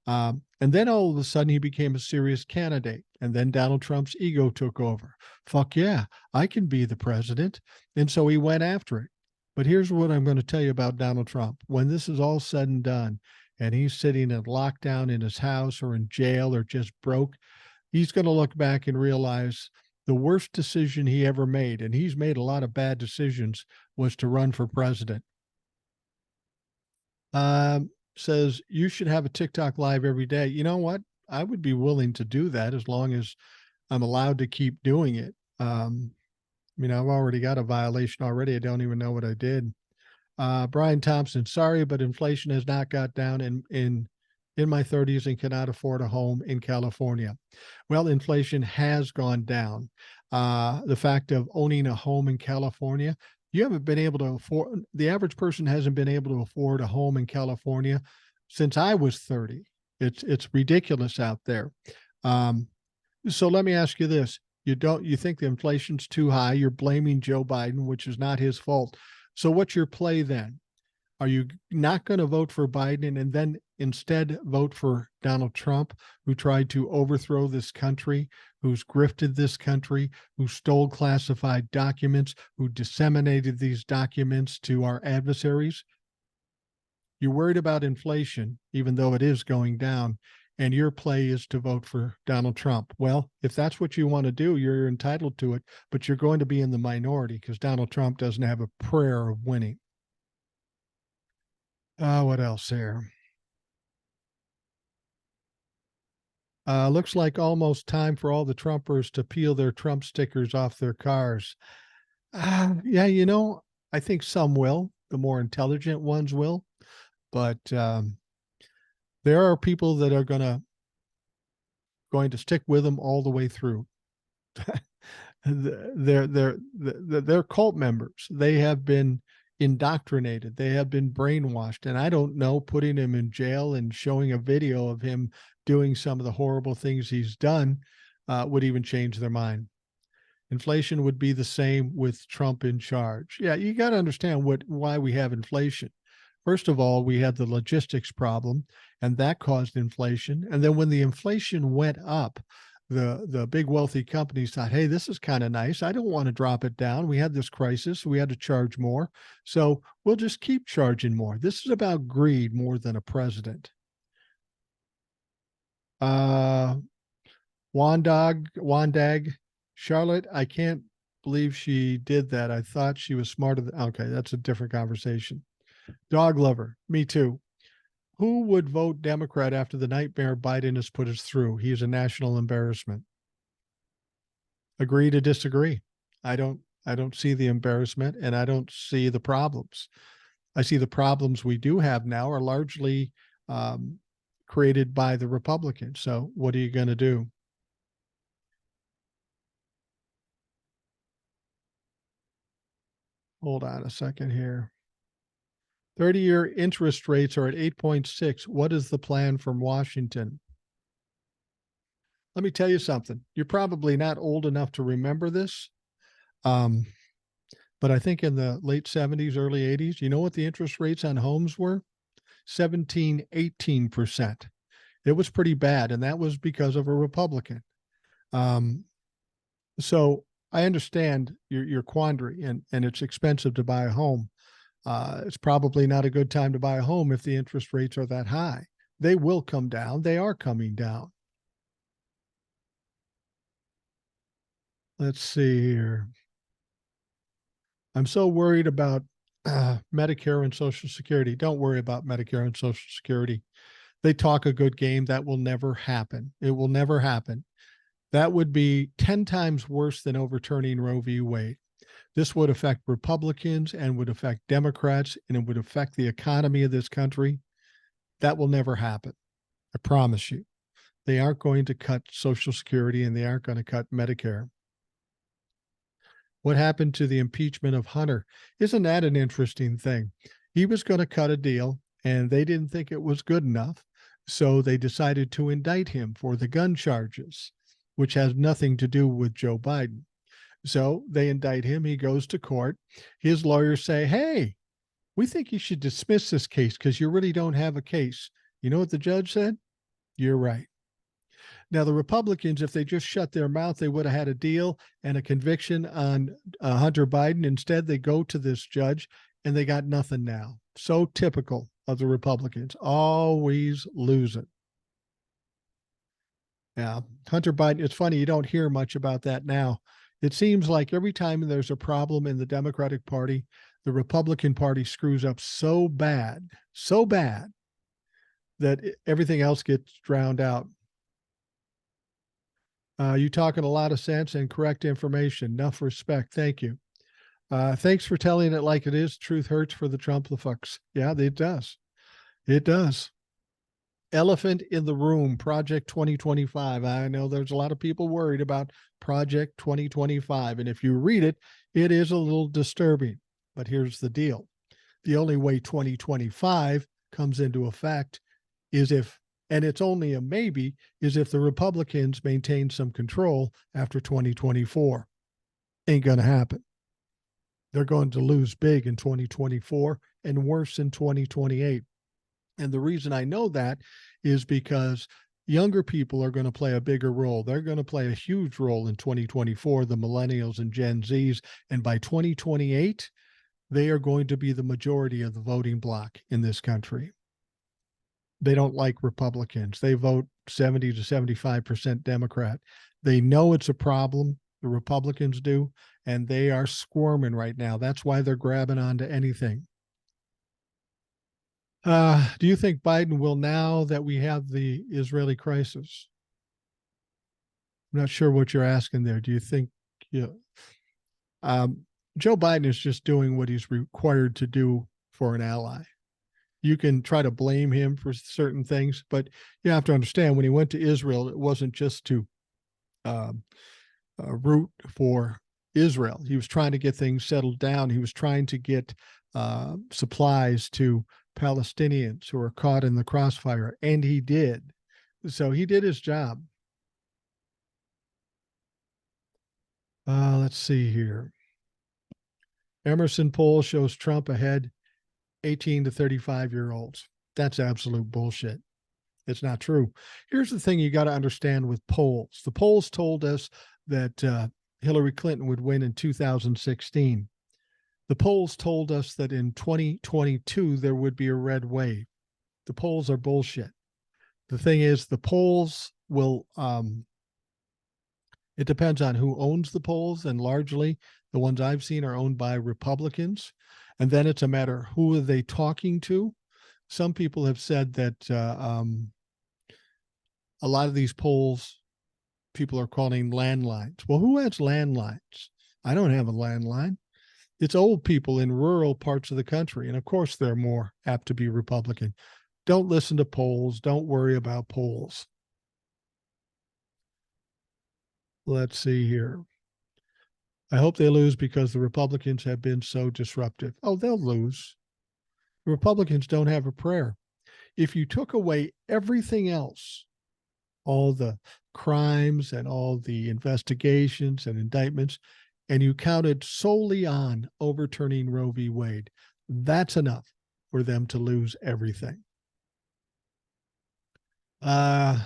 And then all of a sudden, he became a serious candidate. And then Donald Trump's ego took over. Fuck yeah, I can be the president. And so he went after it. But here's what I'm going to tell you about Donald Trump. When this is all said and done, and he's sitting in lockdown in his house or in jail or just broke, he's going to look back and realize the worst decision he ever made, and he's made a lot of bad decisions, was to run for president. Says you should have a TikTok live every day. You know what? I would be willing to do that as long as I'm allowed to keep doing it. I've already got a violation already. I don't even know what I did. Brian Thompson, sorry, but inflation has not got down in my 30s and cannot afford a home in California. Well, inflation has gone down. The fact of owning a home in California, you haven't been able to afford, the average person hasn't been able to afford a home in California since I was 30. It's ridiculous out there. So let me ask you this. You think the inflation's too high? You're blaming Joe Biden, which is not his fault. So what's your play then? Are you not going to vote for Biden and then instead vote for Donald Trump, who tried to overthrow this country, who's grifted this country, who stole classified documents, who disseminated these documents to our adversaries? You're worried about inflation, even though it is going down, and your play is to vote for Donald Trump. Well, if that's what you want to do, you're entitled to it, but you're going to be in the minority because Donald Trump doesn't have a prayer of winning. What else here? Looks like almost time for all the Trumpers to peel their Trump stickers off their cars. Yeah, I think some will. The more intelligent ones will. But there are people that are going to stick with them all the way through. They're cult members. They have been indoctrinated. They have been brainwashed. And I don't know, putting him in jail and showing a video of him doing some of the horrible things he's done would even change their mind. Inflation would be the same with Trump in charge. Yeah, you got to understand why we have inflation. First of all, we had the logistics problem, and that caused inflation. And then when the inflation went up, the big wealthy companies thought, hey, this is kind of nice. I don't want to drop it down. We had this crisis. We had to charge more. So we'll just keep charging more. This is about greed more than a president. Uh, Wandag, Charlotte, I can't believe she did that. I thought she was smarter than, okay, that's a different conversation. Dog lover, me too. Who would vote Democrat after the nightmare Biden has put us through? He is a national embarrassment. Agree to disagree. I don't see the embarrassment and I don't see the problems. I see the problems we do have now are largely um, created by the Republicans. So what are you going to do? Hold on a second here. 30-year interest rates are at 8.6. What is the plan from Washington? Let me tell you something. You're probably not old enough to remember this. Um, but I think in the late 70s, early 80s, you know what the interest rates on homes were? 17, 18%. It was pretty bad. And that was because of a Republican. Um, so I understand your quandary, and it's expensive to buy a home. It's probably not a good time to buy a home if the interest rates are that high. They will come down. They are coming down. Let's see here. I'm so worried about Medicare and Social Security. Don't worry about Medicare and Social Security. They talk a good game. That will never happen. It will never happen. That would be 10 times worse than overturning Roe v. Wade. This would affect Republicans and would affect Democrats, and it would affect the economy of this country. That will never happen. I promise you. They aren't going to cut Social Security and they aren't going to cut Medicare. What happened to the impeachment of Hunter? Isn't that an interesting thing? He was going to cut a deal and they didn't think it was good enough. So they decided to indict him for the gun charges, which has nothing to do with Joe Biden. So they indict him. He goes to court. His lawyers say, hey, we think you should dismiss this case because you really don't have a case. You know what the judge said? You're right. Now, the Republicans, if they just shut their mouth, they would have had a deal and a conviction on Hunter Biden. Instead, they go to this judge and they got nothing now. So typical of the Republicans, always losing. Yeah. Hunter Biden, it's funny, you don't hear much about that now. It seems like every time there's a problem in the Democratic Party, the Republican Party screws up so bad that everything else gets drowned out. You talking a lot of sense and correct information. Enough respect. Thank you. Thanks for telling it like it is. Truth hurts for the Trump-the-fucks. Yeah, it does. It does. Elephant in the Room, Project 2025. I know there's a lot of people worried about Project 2025. And if you read it, it is a little disturbing. But here's the deal. The only way 2025 comes into effect is if, and it's only a maybe, is if the Republicans maintain some control after 2024. Ain't going to happen. They're going to lose big in 2024 and worse in 2028. And the reason I know that is because younger people are going to play a bigger role. They're going to play a huge role in 2024, the millennials and Gen Zs. And by 2028, they are going to be the majority of the voting bloc in this country. They don't like Republicans. They vote 70 to 75% Democrat. They know it's a problem. The Republicans do, and they are squirming right now. That's why they're grabbing onto anything. Do you think Biden will, now that we have the Israeli crisis? I'm not sure what you're asking there. Do you think, you know, Joe Biden is just doing what he's required to do for an ally? You can try to blame him for certain things, but you have to understand when he went to Israel, it wasn't just to root for Israel. He was trying to get things settled down. He was trying to get supplies to Palestinians who are caught in the crossfire, and he did. So he did his job. Let's see here. Emerson poll shows Trump ahead 18 to 35-year-olds. That's absolute bullshit. It's not true. Here's the thing you got to understand with polls. The polls told us that Hillary Clinton would win in 2016. The polls told us that in 2022 there would be a red wave. The polls are bullshit. The thing is, the polls will, it depends on who owns the polls, and largely the ones I've seen are owned by Republicans. And then it's a matter who are they talking to. Some people have said that a lot of these polls people are calling landlines. Well, who has landlines? I don't have a landline. It's old people in rural parts of the country. And of course, they're more apt to be Republican. Don't listen to polls. Don't worry about polls. Let's see here. I hope they lose because the Republicans have been so disruptive. Oh, they'll lose. The Republicans don't have a prayer. If you took away everything else, all the crimes and all the investigations and indictments, and you counted solely on overturning Roe v. Wade, that's enough for them to lose everything. Now,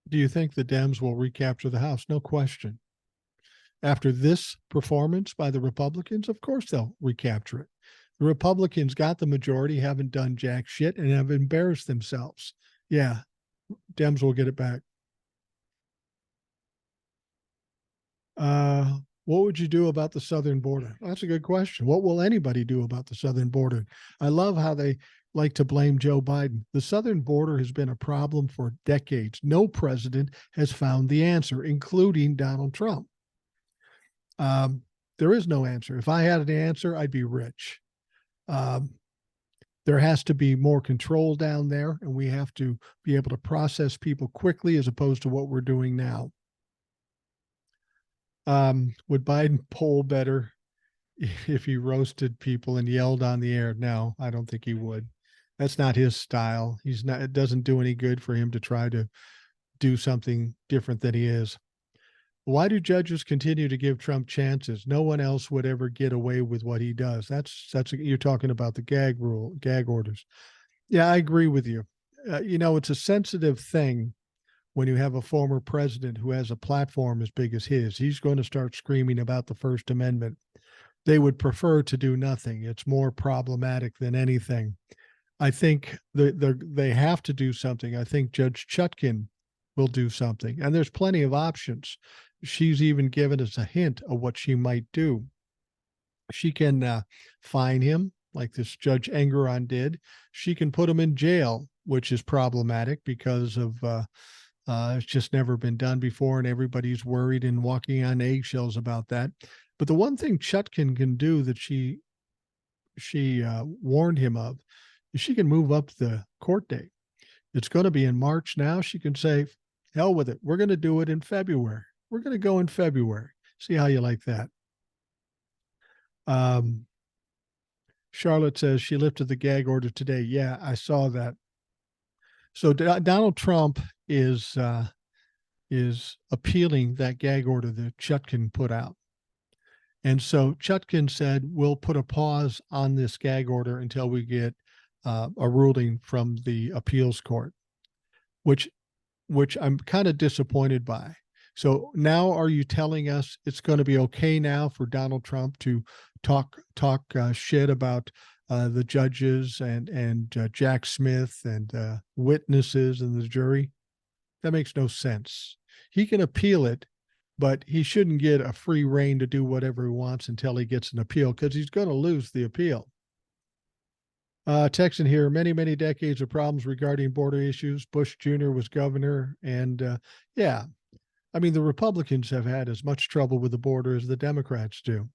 do you think the Dems will recapture the House? No question. After this performance by the Republicans, of course they'll recapture it. The Republicans got the majority, haven't done jack shit, and have embarrassed themselves. Yeah, Dems will get it back. What would you do about the southern border? Well, that's a good question. What will anybody do about the southern border? I love how they like to blame Joe Biden. The southern border has been a problem for decades. No president has found the answer, including Donald Trump. There is no answer. If I had an answer, I'd be rich. There has to be more control down there, and we have to be able to process people quickly as opposed to what we're doing now. Would Biden poll better if he roasted people and yelled on the air? No, I don't think he would. That's not his style. He's not. It doesn't do any good for him to try to do something different than he is. Why do judges continue to give Trump chances? No one else would ever get away with what he does. That's you're talking about the gag orders. Yeah, I agree with you. It's a sensitive thing when you have a former president who has a platform as big as his. He's going to start screaming about the First Amendment. They would prefer to do nothing. It's more problematic than anything. I think they have to do something. I think Judge Chutkan will do something. And there's plenty of options. She's even given us a hint of what she might do. She can fine him, like this Judge Engeron did. She can put him in jail, which is problematic because of it's just never been done before, and everybody's worried and walking on eggshells about that. But the one thing Chutkan can do that she warned him of is she can move up the court date. It's going to be in March now. She can say, hell with it. We're going to do it in February. We're going to go in February. See how you like that. Charlotte says she lifted the gag order today. Yeah, I saw that. So Donald Trump is appealing that gag order that Chutkan put out. And so Chutkan said, we'll put a pause on this gag order until we get a ruling from the appeals court, which I'm kind of disappointed by. So now are you telling us it's going to be okay now for Donald Trump to talk shit about the judges and Jack Smith and witnesses and the jury? That makes no sense. He can appeal it, but he shouldn't get a free rein to do whatever he wants until he gets an appeal, because he's going to lose the appeal. Texan here, many, many decades of problems regarding border issues. Bush Jr. was governor, and yeah, I mean, the Republicans have had as much trouble with the border as the Democrats do.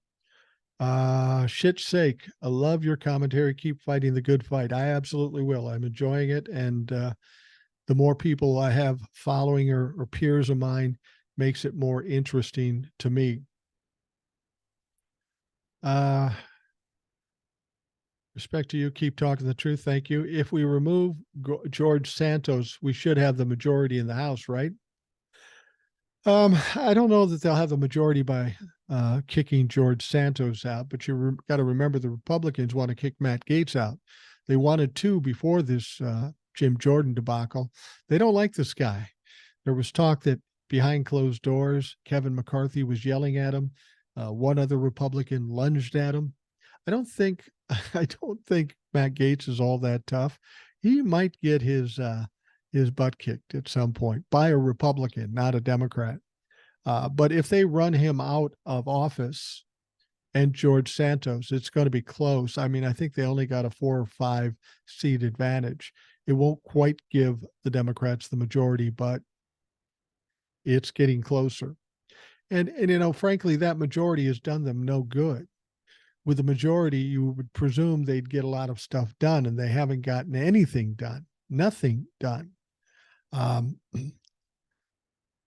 Shit's sake, I love your commentary. Keep fighting the good fight. I absolutely will. I'm enjoying it, and the more people I have following or peers of mine makes it more interesting to me. Respect to you. Keep talking the truth. Thank you. If we remove George Santos, we should have the majority in the House, right? I don't know that they'll have the majority by kicking George Santos out, but you got to remember the Republicans want to kick Matt Gaetz out. They wanted to before this Jim Jordan debacle. They don't like this guy. There was talk that behind closed doors, Kevin McCarthy was yelling at him. One other Republican lunged at him. I don't think I don't think Matt Gaetz is all that tough. He might get his butt kicked at some point by a Republican, not a Democrat. But if they run him out of office and George Santos, it's going to be close. I mean, I think they only got a 4 or 5 seat advantage. It won't quite give the Democrats the majority, but it's getting closer. And you know, frankly, that majority has done them no good. With the majority, you would presume they'd get a lot of stuff done, and they haven't gotten anything done, nothing done. I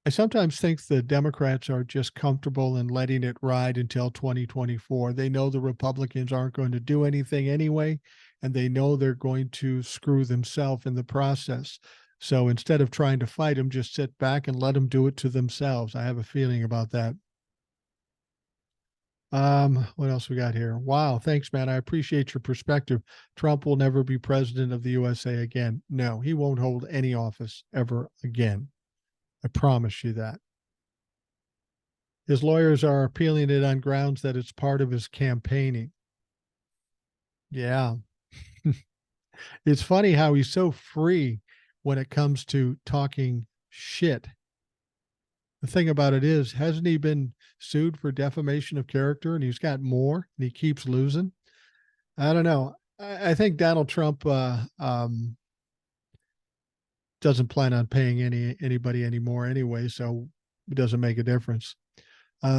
sometimes think the Democrats are just comfortable in letting it ride until 2024. They know the Republicans aren't going to do anything anyway, and they know they're going to screw themselves in the process. So instead of trying to fight them, just sit back and let them do it to themselves. I have a feeling about that. What else we got here? Wow, thanks, man. I appreciate your perspective. Trump will never be president of the USA again. No, he won't hold any office ever again. I promise you that. His lawyers are appealing it on grounds that it's part of his campaigning. Yeah. It's funny how he's so free when it comes to talking shit. The thing about it is, hasn't he been sued for defamation of character and he's got more and he keeps losing? I don't know. I think Donald Trump doesn't plan on paying anybody anymore anyway, so it doesn't make a difference.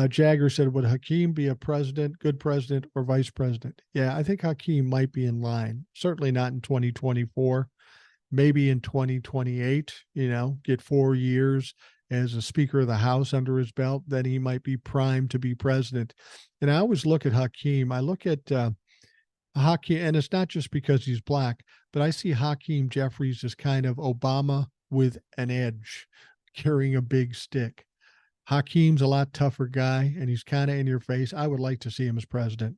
Jagger said, would Hakeem be a president, good president, or vice president? Yeah, I think Hakeem might be in line. Certainly not in 2024. Maybe in 2028, you know, get 4 years as a Speaker of the House under his belt, then he might be primed to be president. And I always look at Hakeem. I look at Hakeem, and it's not just because he's black, but I see Hakeem Jeffries as kind of Obama with an edge, carrying a big stick. Hakeem's a lot tougher guy, and he's kind of in your face. I would like to see him as president.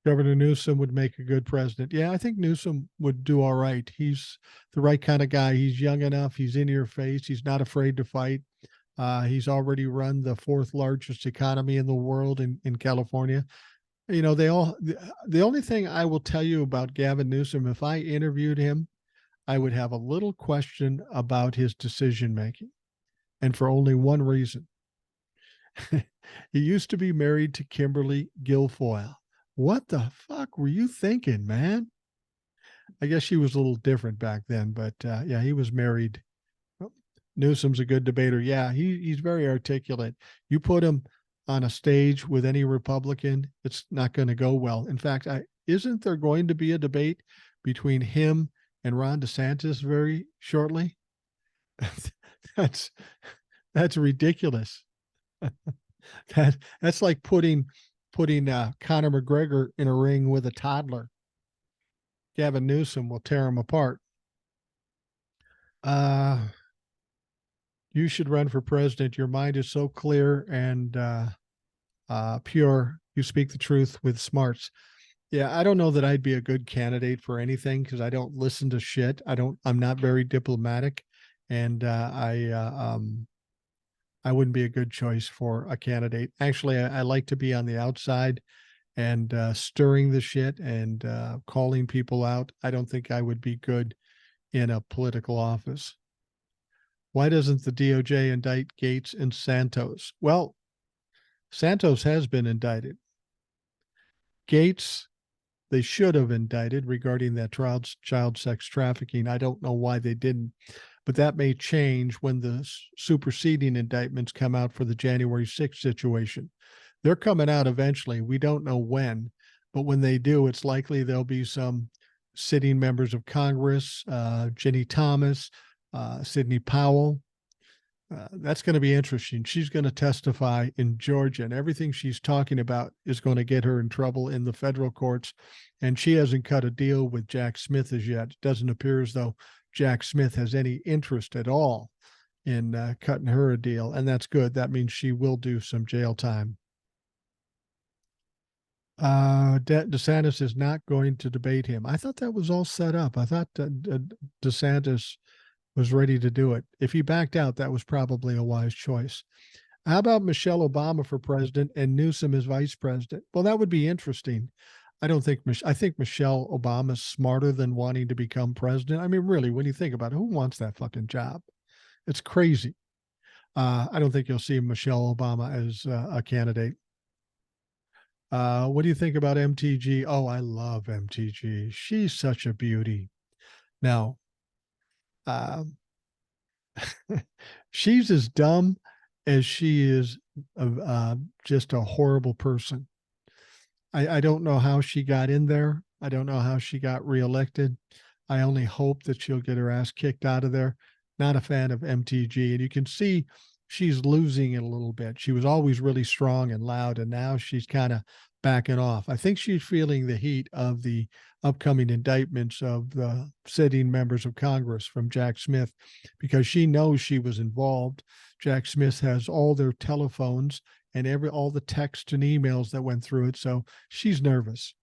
Governor Newsom would make a good president. Yeah, I think Newsom would do all right. He's the right kind of guy. He's young enough. He's in your face. He's not afraid to fight. He's already run the 4th largest economy in the world in California. You know, the only thing I will tell you about Gavin Newsom, if I interviewed him, I would have a little question about his decision making, and for only one reason. He used to be married to Kimberly Guilfoyle. What the fuck were you thinking, man? I guess she was a little different back then, but yeah, he was married. Newsom's a good debater. Yeah, he's very articulate. You put him on a stage with any Republican, it's not going to go well. In fact, isn't there going to be a debate between him and Ron DeSantis very shortly? that's ridiculous. That's like putting Conor McGregor in a ring with a toddler. Gavin Newsom will tear him apart. You should run for president. Your mind is so clear and pure. You speak the truth with smarts. Yeah, I don't know that I'd be a good candidate for anything because I don't listen to shit. I'm not very diplomatic, and I wouldn't be a good choice for a candidate. Actually, I like to be on the outside and stirring the shit and calling people out. I don't think I would be good in a political office. Why doesn't the DOJ indict Gaetz and Santos? Well, Santos has been indicted. Gaetz, they should have indicted regarding that child sex trafficking. I don't know why they didn't, but that may change when the superseding indictments come out for the January 6th situation. They're coming out eventually. We don't know when, but when they do, it's likely there'll be some sitting members of Congress, Ginny Thomas, Sidney Powell, That's going to be interesting. She's going to testify in Georgia, and everything she's talking about is going to get her in trouble in the federal courts. And she hasn't cut a deal with Jack Smith as yet. It doesn't appear as though Jack Smith has any interest at all in cutting her a deal, and that's good. That means she will do some jail time. DeSantis is not going to debate him. I thought that was all set up. I thought DeSantis was ready to do it. If he backed out, that was probably a wise choice. How about Michelle Obama for president and Newsom as vice president? Well, that would be interesting. I think Michelle Obama's smarter than wanting to become president. I mean, really, when you think about it, who wants that fucking job? It's crazy. I don't think you'll see Michelle Obama as a candidate. What do you think about MTG? Oh, I love MTG. She's such a beauty. Now, um, she's as dumb as she is just a horrible person. I don't know how she got in there. I don't know how she got reelected. I only hope that she'll get her ass kicked out of there. Not a fan of MTG. And you can see she's losing it a little bit. She was always really strong and loud, and now she's kind of backing off. I think she's feeling the heat of the upcoming indictments of the sitting members of Congress from Jack Smith because she knows she was involved. Jack Smith has all their telephones and all the text and emails that went through it. So she's nervous.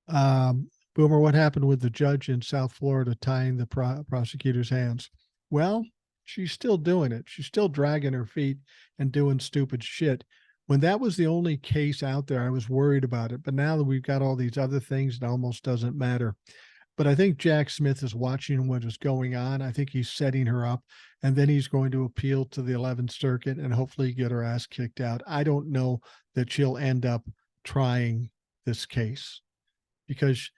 Boomer, what happened with the judge in South Florida tying the prosecutor's hands? Well, she's still doing it. She's still dragging her feet and doing stupid shit. When that was the only case out there, I was worried about it. But now that we've got all these other things, it almost doesn't matter. But I think Jack Smith is watching what is going on. I think he's setting her up, and then he's going to appeal to the 11th Circuit and hopefully get her ass kicked out. I don't know that she'll end up trying this case because,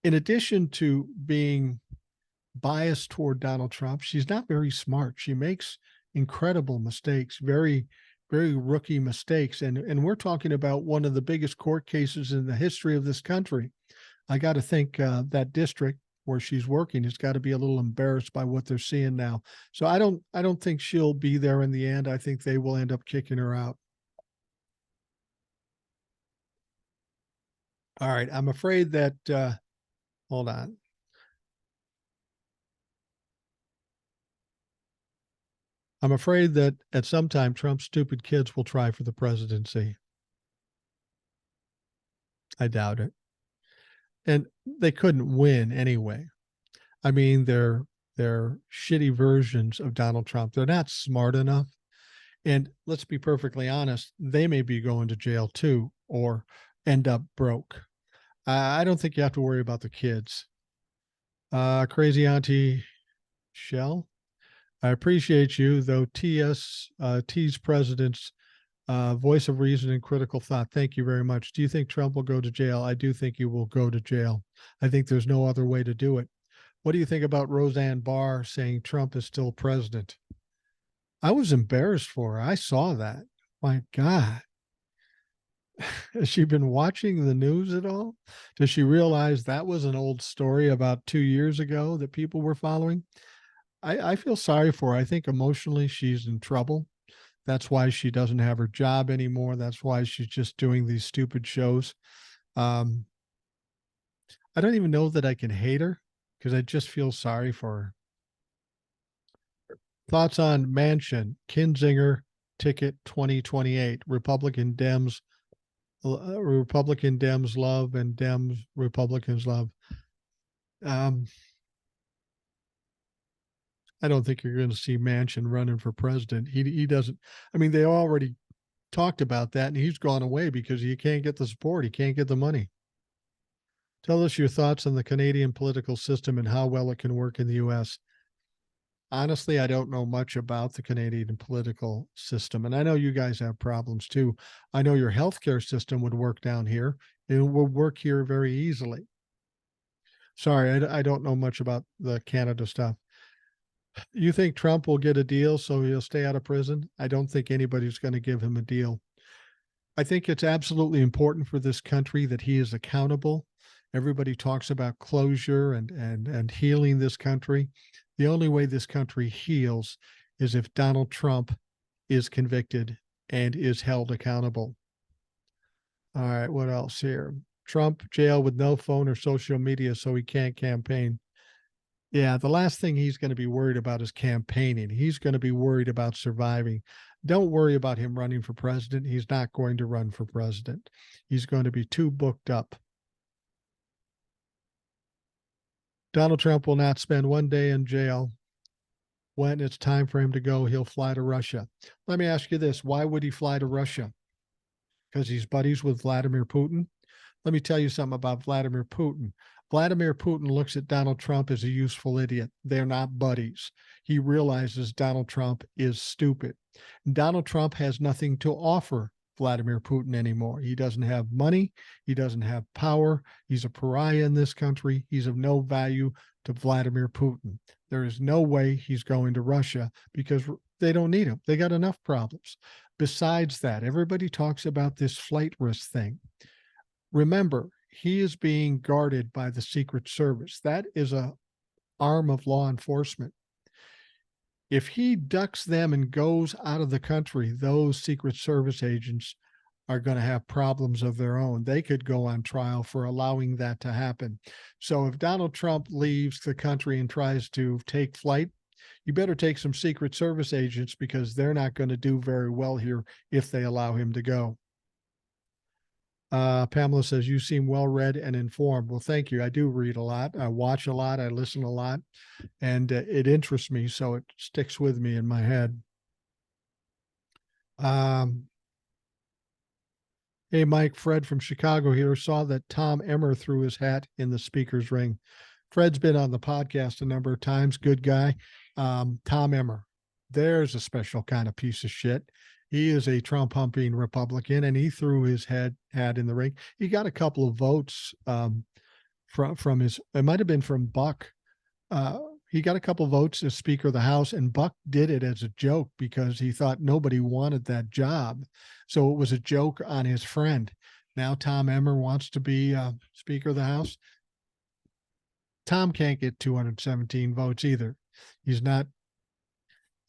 in addition to being biased toward Donald Trump, she's not very smart. She makes incredible mistakes, very, very rookie mistakes. And we're talking about one of the biggest court cases in the history of this country. I got to think that district where she's working has got to be a little embarrassed by what they're seeing now. So I don't think she'll be there in the end. I think they will end up kicking her out. All right. I'm afraid that, hold on. I'm afraid that at some time Trump's stupid kids will try for the presidency. I doubt it. And they couldn't win anyway. I mean, they're shitty versions of Donald Trump. They're not smart enough. And let's be perfectly honest, they may be going to jail too or end up broke. I don't think you have to worry about the kids. Crazy Auntie Shell, I appreciate you, though T's president's voice of reason and critical thought. Thank you very much. Do you think Trump will go to jail? I do think he will go to jail. I think there's no other way to do it. What do you think about Roseanne Barr saying Trump is still president? I was embarrassed for her. I saw that. My God. Has she been watching the news at all? Does she realize that was an old story about 2 years ago that people were following? I feel sorry for her. I think emotionally she's in trouble. That's why she doesn't have her job anymore. That's why she's just doing these stupid shows. Um, I don't even know that I can hate her because I just feel sorry for her. Thoughts on Manchin, Kinzinger, ticket 2028, Republican Dems love and Dems Republicans love. I don't think you're going to see Manchin running for president. He doesn't. I mean, they already talked about that, and he's gone away because he can't get the support. He can't get the money. Tell us your thoughts on the Canadian political system and how well it can work in the U.S. Honestly, I don't know much about the Canadian political system, and I know you guys have problems too. I know your healthcare system would work down here. It would work here very easily. Sorry, I don't know much about the Canada stuff. You think Trump will get a deal so he'll stay out of prison? I don't think anybody's going to give him a deal. I think it's absolutely important for this country that he is accountable. Everybody talks about closure and healing this country. The only way this country heals is if Donald Trump is convicted and is held accountable. All right, what else here? Trump jail with no phone or social media so he can't campaign. Yeah, the last thing he's going to be worried about is campaigning. He's going to be worried about surviving. Don't worry about him running for president. He's not going to run for president. He's going to be too booked up. Donald Trump will not spend one day in jail. When it's time for him to go, he'll fly to Russia. Let me ask you this. Why would he fly to Russia? Because he's buddies with Vladimir Putin? Let me tell you something about Vladimir Putin. Vladimir Putin looks at Donald Trump as a useful idiot. They're not buddies. He realizes Donald Trump is stupid. Donald Trump has nothing to offer Vladimir Putin anymore. He doesn't have money. He doesn't have power. He's a pariah in this country. He's of no value to Vladimir Putin. There is no way he's going to Russia because they don't need him. They got enough problems. Besides that, everybody talks about this flight risk thing. Remember, he is being guarded by the Secret Service. That is a arm of law enforcement. If he ducks them and goes out of the country, those Secret Service agents are going to have problems of their own. They could go on trial for allowing that to happen. So if Donald Trump leaves the country and tries to take flight, you better take some Secret Service agents because they're not going to do very well here if they allow him to go. Pamela says, you seem well read and informed. Well, thank you. I do read a lot. I watch a lot. I listen a lot. And it interests me, so it sticks with me in my head. Hey, Mike, Fred from Chicago here saw that Tom Emmer threw his hat in the speaker's ring. Fred's been on the podcast a number of times. Good guy. Tom Emmer, there's a special kind of piece of shit. He is a Trump humping Republican, and he threw his hat in the ring. He got a couple of votes from his. It might have been from Buck. He got a couple of votes as Speaker of the House, and Buck did it as a joke because he thought nobody wanted that job. So it was a joke on his friend. Now Tom Emmer wants to be Speaker of the House. Tom can't get 217 votes either. He's not.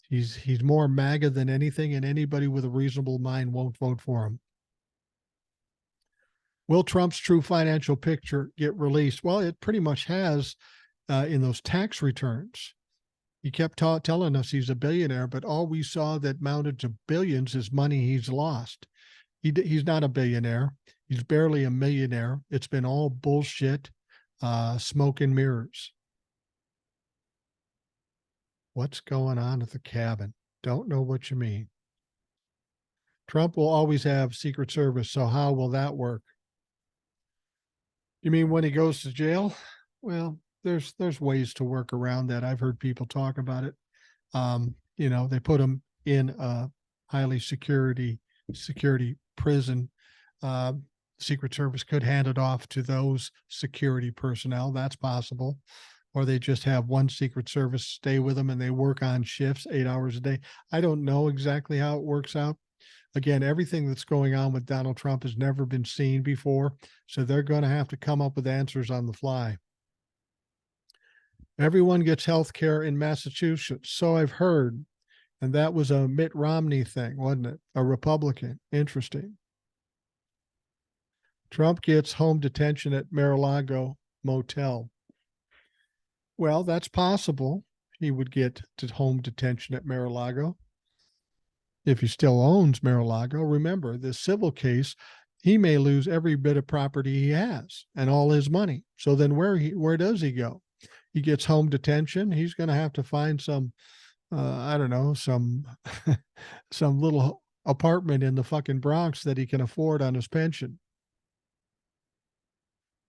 He's more MAGA than anything, and anybody with a reasonable mind won't vote for him. Will Trump's true financial picture get released? Well, it pretty much has in those tax returns. He kept telling us he's a billionaire, but all we saw that mounted to billions is money he's lost. He's not a billionaire. He's barely a millionaire. It's been all bullshit, smoke and mirrors. What's going on at the cabin? Don't know what you mean. Trump will always have Secret Service, so how will that work? You mean when he goes to jail? Well, there's ways to work around that. I've heard people talk about it. They put him in a highly security prison. Secret Service could hand it off to those security personnel. That's possible. Or they just have one Secret Service stay with them and they work on shifts 8 hours a day. I don't know exactly how it works out. Again, everything that's going on with Donald Trump has never been seen before. So they're going to have to come up with answers on the fly. Everyone gets health care in Massachusetts. So I've heard. And that was a Mitt Romney thing, wasn't it? A Republican. Interesting. Trump gets home detention at Mar-a-Lago motel. Well, that's possible. He would get to home detention at Mar-a-Lago if he still owns Mar-a-Lago. Remember, this civil case, he may lose every bit of property he has and all his money. So then where does he go? He gets home detention. He's going to have to find some, some little apartment in the fucking Bronx that he can afford on his pension.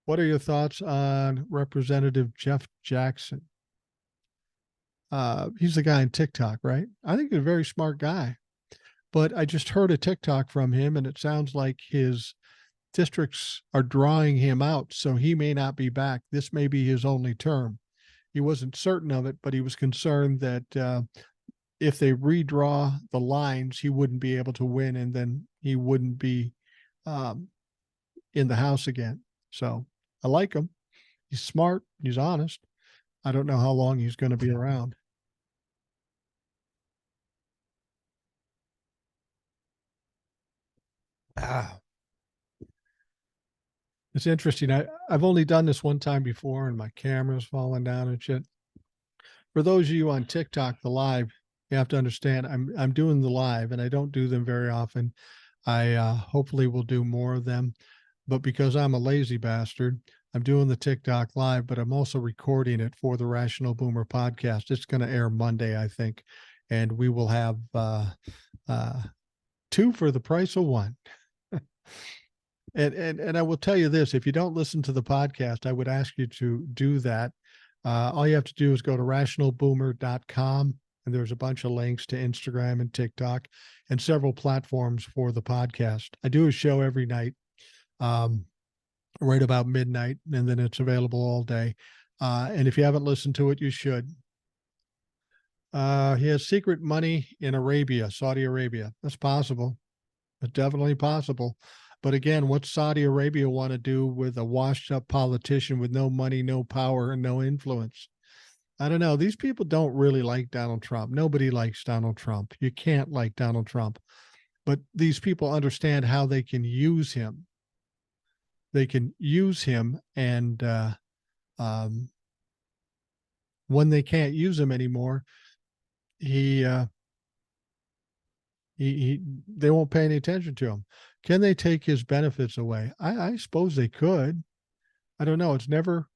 What are your thoughts on Representative Jeff Jackson? He's the guy in TikTok, right? I think he's a very smart guy. But I just heard a TikTok from him, and it sounds like his districts are drawing him out, so he may not be back. This may be his only term. He wasn't certain of it, but he was concerned that if they redraw the lines, he wouldn't be able to win, and then he wouldn't be in the House again. So I like him. He's smart. He's honest. I don't know how long he's going to be around. Ah, it's interesting. I've only done this one time before, and my camera's falling down and shit. For those of you on TikTok, the live, you have to understand I'm doing the live, and I don't do them very often. I hopefully will do more of them, but because I'm a lazy bastard, I'm doing the TikTok live, but I'm also recording it for the Rational Boomer podcast. It's going to air Monday, I think, and we will have uh, two for the price of one. And I will tell you this: if you don't listen to the podcast, I would ask you to do that. All you have to do is go to rationalboomer.com, and there's a bunch of links to Instagram and TikTok and several platforms for the podcast. I do a show every night, um, right about midnight, and then it's available all day. And if you haven't listened to it, you should. He has secret money in Arabia, Saudi Arabia. That's possible. It's definitely possible. But again, what's Saudi Arabia want to do with a washed up politician with no money, no power, and no influence? I don't know. These people don't really like Donald Trump. Nobody likes Donald Trump. You can't like Donald Trump. But these people understand how they can use him. They can use him, and um, when they can't use him anymore, he, they won't pay any attention to him. Can they take his benefits away? I suppose they could. I don't know. It's never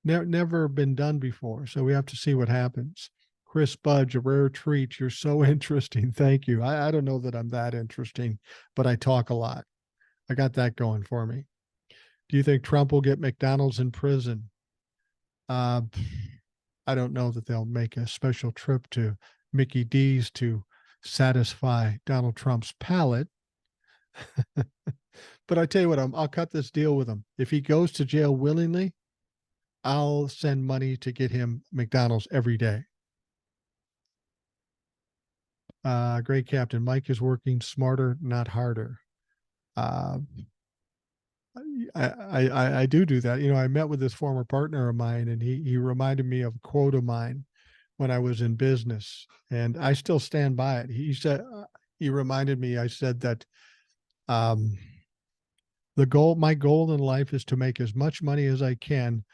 been done before. So we have to see what happens. Chris Budge, a rare treat. You're so interesting. Thank you. I don't know that I'm that interesting, but I talk a lot. I got that going for me. Do you think Trump will get McDonald's in prison? Uh, I don't know that they'll make a special trip to Mickey D's to satisfy Donald Trump's palate. But I tell you what, I'll cut this deal with him. If he goes to jail willingly, I'll send money to get him McDonald's every day. Great Captain Mike is working smarter, not harder. Uh, I do that. You know, I met with this former partner of mine, and he reminded me of a quote of mine when I was in business, and I still stand by it. He said, he reminded me. I said that um, my goal in life is to make as much money as I can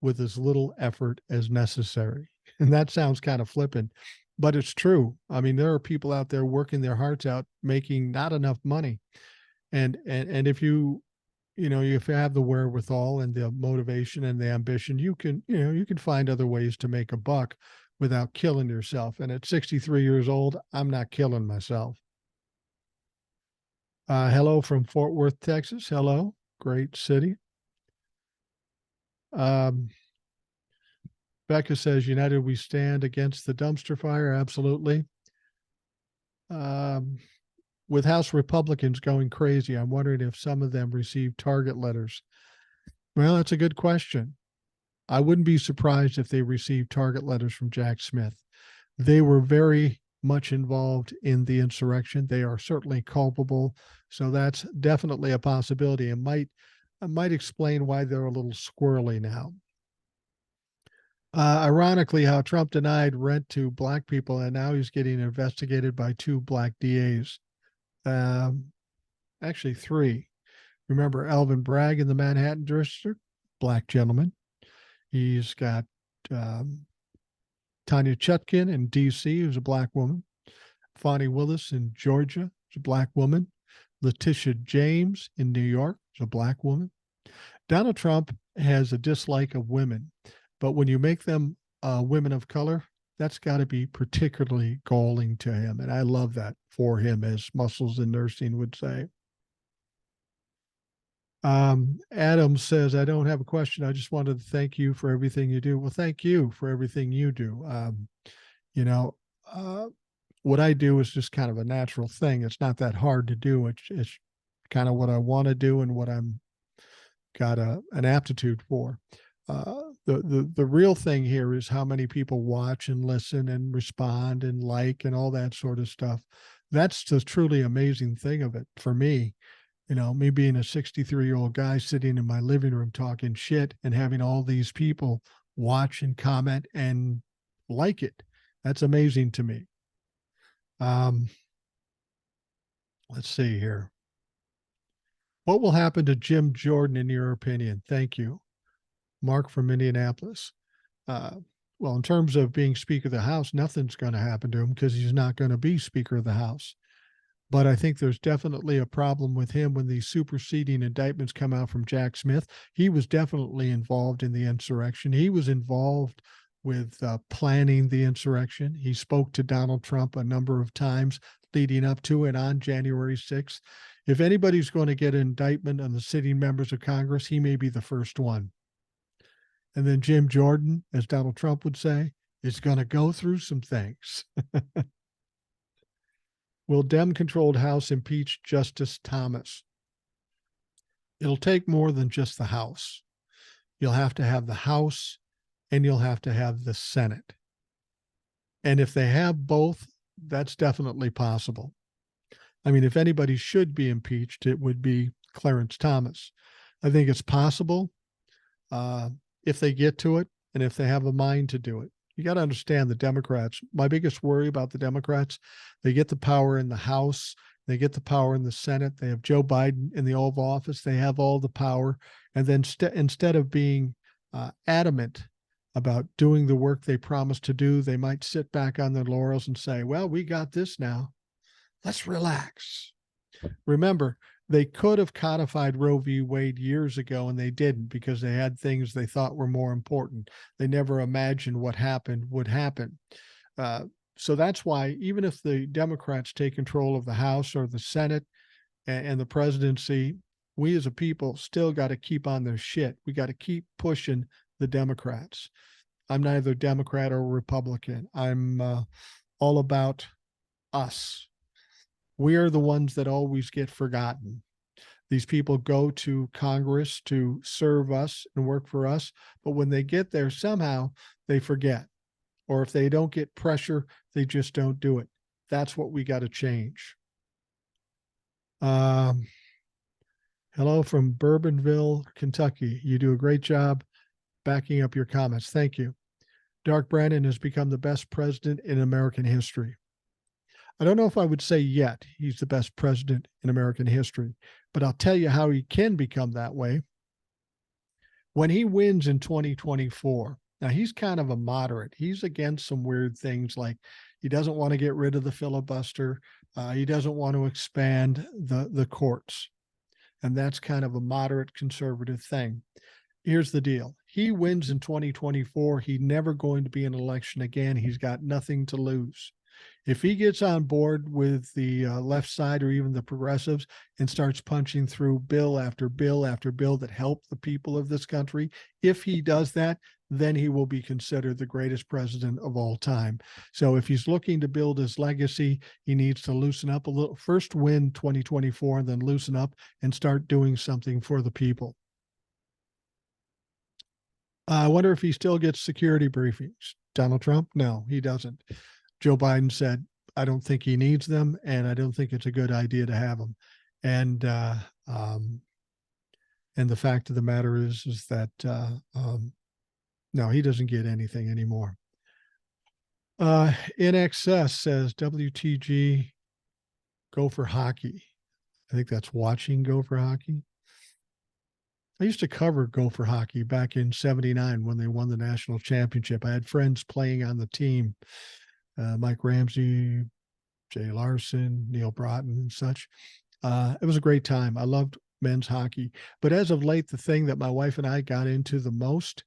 with as little effort as necessary. And that sounds kind of flippant, but it's true. I mean, there are people out there working their hearts out, making not enough money. And if if you have the wherewithal and the motivation and the ambition, you can find other ways to make a buck without killing yourself. And at 63 years old, I'm not killing myself. Hello from Fort Worth, Texas. Hello, great city. Um, Becca says, United we stand against the dumpster fire. Absolutely. Um, with House Republicans going crazy, I'm wondering if some of them received target letters. Well, that's a good question. I wouldn't be surprised if they received target letters from Jack Smith. They were very much involved in the insurrection. They are certainly culpable. So that's definitely a possibility, and might explain why they're a little squirrely now. Ironically, how Trump denied rent to black people, and now he's getting investigated by two black DAs. Um, Actually, three. Remember Alvin Bragg in the Manhattan district, black gentleman. He's got um, Tanya Chutkin in D.C., who's a black woman. Fonnie Willis in Georgia, is a black woman. Letitia James in New York, is a black woman. Donald Trump has a dislike of women, but when you make them women of color, that's got to be particularly galling to him. And I love that for him, as Muscles in Nursing would say. Adam says, I don't have a question. I just wanted to thank you for everything you do. Well, thank you for everything you do. You know, uh, what I do is just kind of a natural thing. It's not that hard to do. It's kind of what I want to do and what I'm got an aptitude for. The real thing here is how many people watch and listen and respond and like and all that sort of stuff. That's the truly amazing thing of it for me. You know, me being a 63-year-old guy sitting in my living room talking shit and having all these people watch and comment and like it. That's amazing to me. Um, let's see here. What will happen to Jim Jordan, in your opinion? Thank you. Mark from Indianapolis. Uh, well, in terms of being Speaker of the House, nothing's going to happen to him because he's not going to be Speaker of the House. But I think there's definitely a problem with him when these superseding indictments come out from Jack Smith. He was definitely involved in the insurrection. He was involved with planning the insurrection. He spoke to Donald Trump a number of times leading up to and on January 6th. If anybody's going to get an indictment on the sitting members of Congress, he may be the first one. And then Jim Jordan, as Donald Trump would say, is going to go through some things. Will Dem-controlled House impeach Justice Thomas? It'll take more than just the House. You'll have to have the House and you'll have to have the Senate. And if they have both, that's definitely possible. I mean, if anybody should be impeached, it would be Clarence Thomas. I think it's possible if they get to it and if they have a mind to do it. You got to understand the Democrats. My biggest worry about the Democrats, they get the power in the House, they get the power in the Senate. They have Joe Biden in the Oval Office. They have all the power. And then instead of being adamant about doing the work they promised to do, they might sit back on their laurels and say, well, we got this now. Let's relax. Remember, they could have codified Roe v. Wade years ago, and they didn't because they had things they thought were more important. They never imagined what happened would happen. So that's why, even if the Democrats take control of the House or the Senate and the presidency, we as a people still got to keep on their shit. We got to keep pushing the Democrats. I'm neither Democrat or Republican. I'm all about us. We are the ones that always get forgotten. These people go to Congress to serve us and work for us, but when they get there, somehow they forget. Or if they don't get pressure, they just don't do it. That's what we got to change. Hello from Bourbonville, Kentucky. You do a great job backing up your comments. Thank you. Dark Brandon has become the best president in American history. I don't know if I would say yet he's the best president in American history, but I'll tell you how he can become that way. When he wins in 2024, now he's kind of a moderate. He's against some weird things like he doesn't want to get rid of the filibuster. He doesn't want to expand the courts. And that's kind of a moderate conservative thing. Here's the deal. He wins in 2024. He's never going to be in an election again. He's got nothing to lose. If he gets on board with the left side or even the progressives and starts punching through bill after bill after bill that help the people of this country, if he does that, then he will be considered the greatest president of all time. So if he's looking to build his legacy, he needs to loosen up a little. First win 2024 and then loosen up and start doing something for the people. I wonder if he still gets security briefings. Donald Trump? No, he doesn't. Joe Biden said, I don't think he needs them, and I don't think it's a good idea to have them. And the fact of the matter is that no, he doesn't get anything anymore. In excess says WTG, go for hockey. I think that's watching Go for Hockey. I used to cover Gopher hockey back in '79 when they won the national championship. I had friends playing on the team, Mike Ramsey, Jay Larson, Neil Broughton, and such. It was a great time. I loved men's hockey. But as of late, the thing that my wife and I got into the most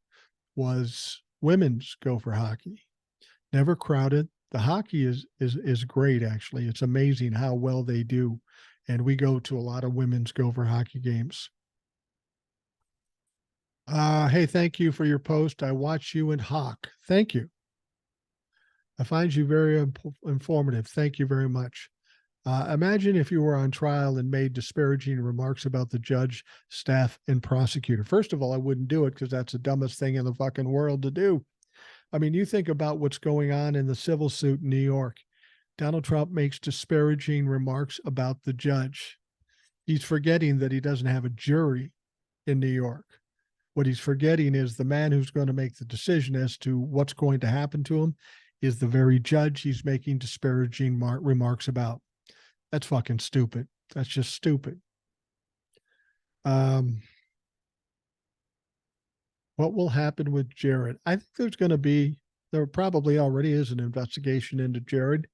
was women's Gopher hockey. Never crowded. The hockey is great, actually. It's amazing how well they do. And we go to a lot of women's Gopher hockey games. Hey, thank you for your post. I watch you in Hawk. Thank you. I find you very informative. Thank you very much. Imagine if you were on trial and made disparaging remarks about the judge, staff, and prosecutor. First of all, I wouldn't do it because that's the dumbest thing in the fucking world to do. I mean, you think about what's going on in the civil suit in New York. Donald Trump makes disparaging remarks about the judge. He's forgetting that he doesn't have a jury in New York. What he's forgetting is the man who's going to make the decision as to what's going to happen to him is the very judge he's making disparaging remarks about. That's fucking stupid. That's just stupid. Um, what will happen with Jared? I think there probably already is an investigation into Jared.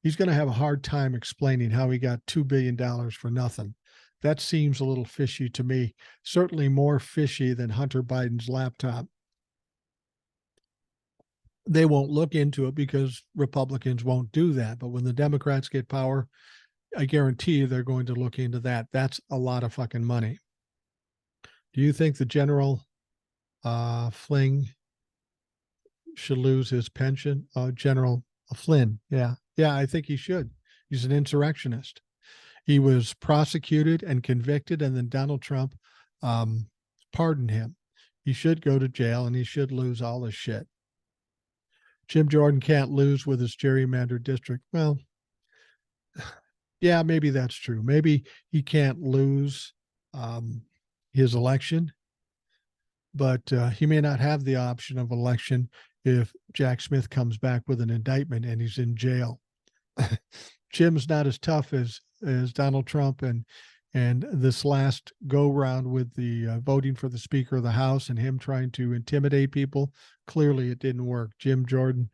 He's going to have a hard time explaining how he got $2 billion for nothing. That seems a little fishy to me. Certainly more fishy than Hunter Biden's laptop. They won't look into it because Republicans won't do that. But when the Democrats get power, I guarantee you they're going to look into that. That's a lot of fucking money. Do you think the General Fling should lose his pension? General Flynn, yeah. Yeah, I think he should. He's an insurrectionist. He was prosecuted and convicted, and then Donald Trump pardoned him. He should go to jail and he should lose all his shit. Jim Jordan can't lose with his gerrymandered district. Well, yeah, maybe that's true. Maybe he can't lose his election, but he may not have the option of election if Jack Smith comes back with an indictment and he's in jail. Jim's not as tough as Donald Trump, and this last go round with the voting for the Speaker of the House and him trying to intimidate people. Clearly, it didn't work. Jim Jordan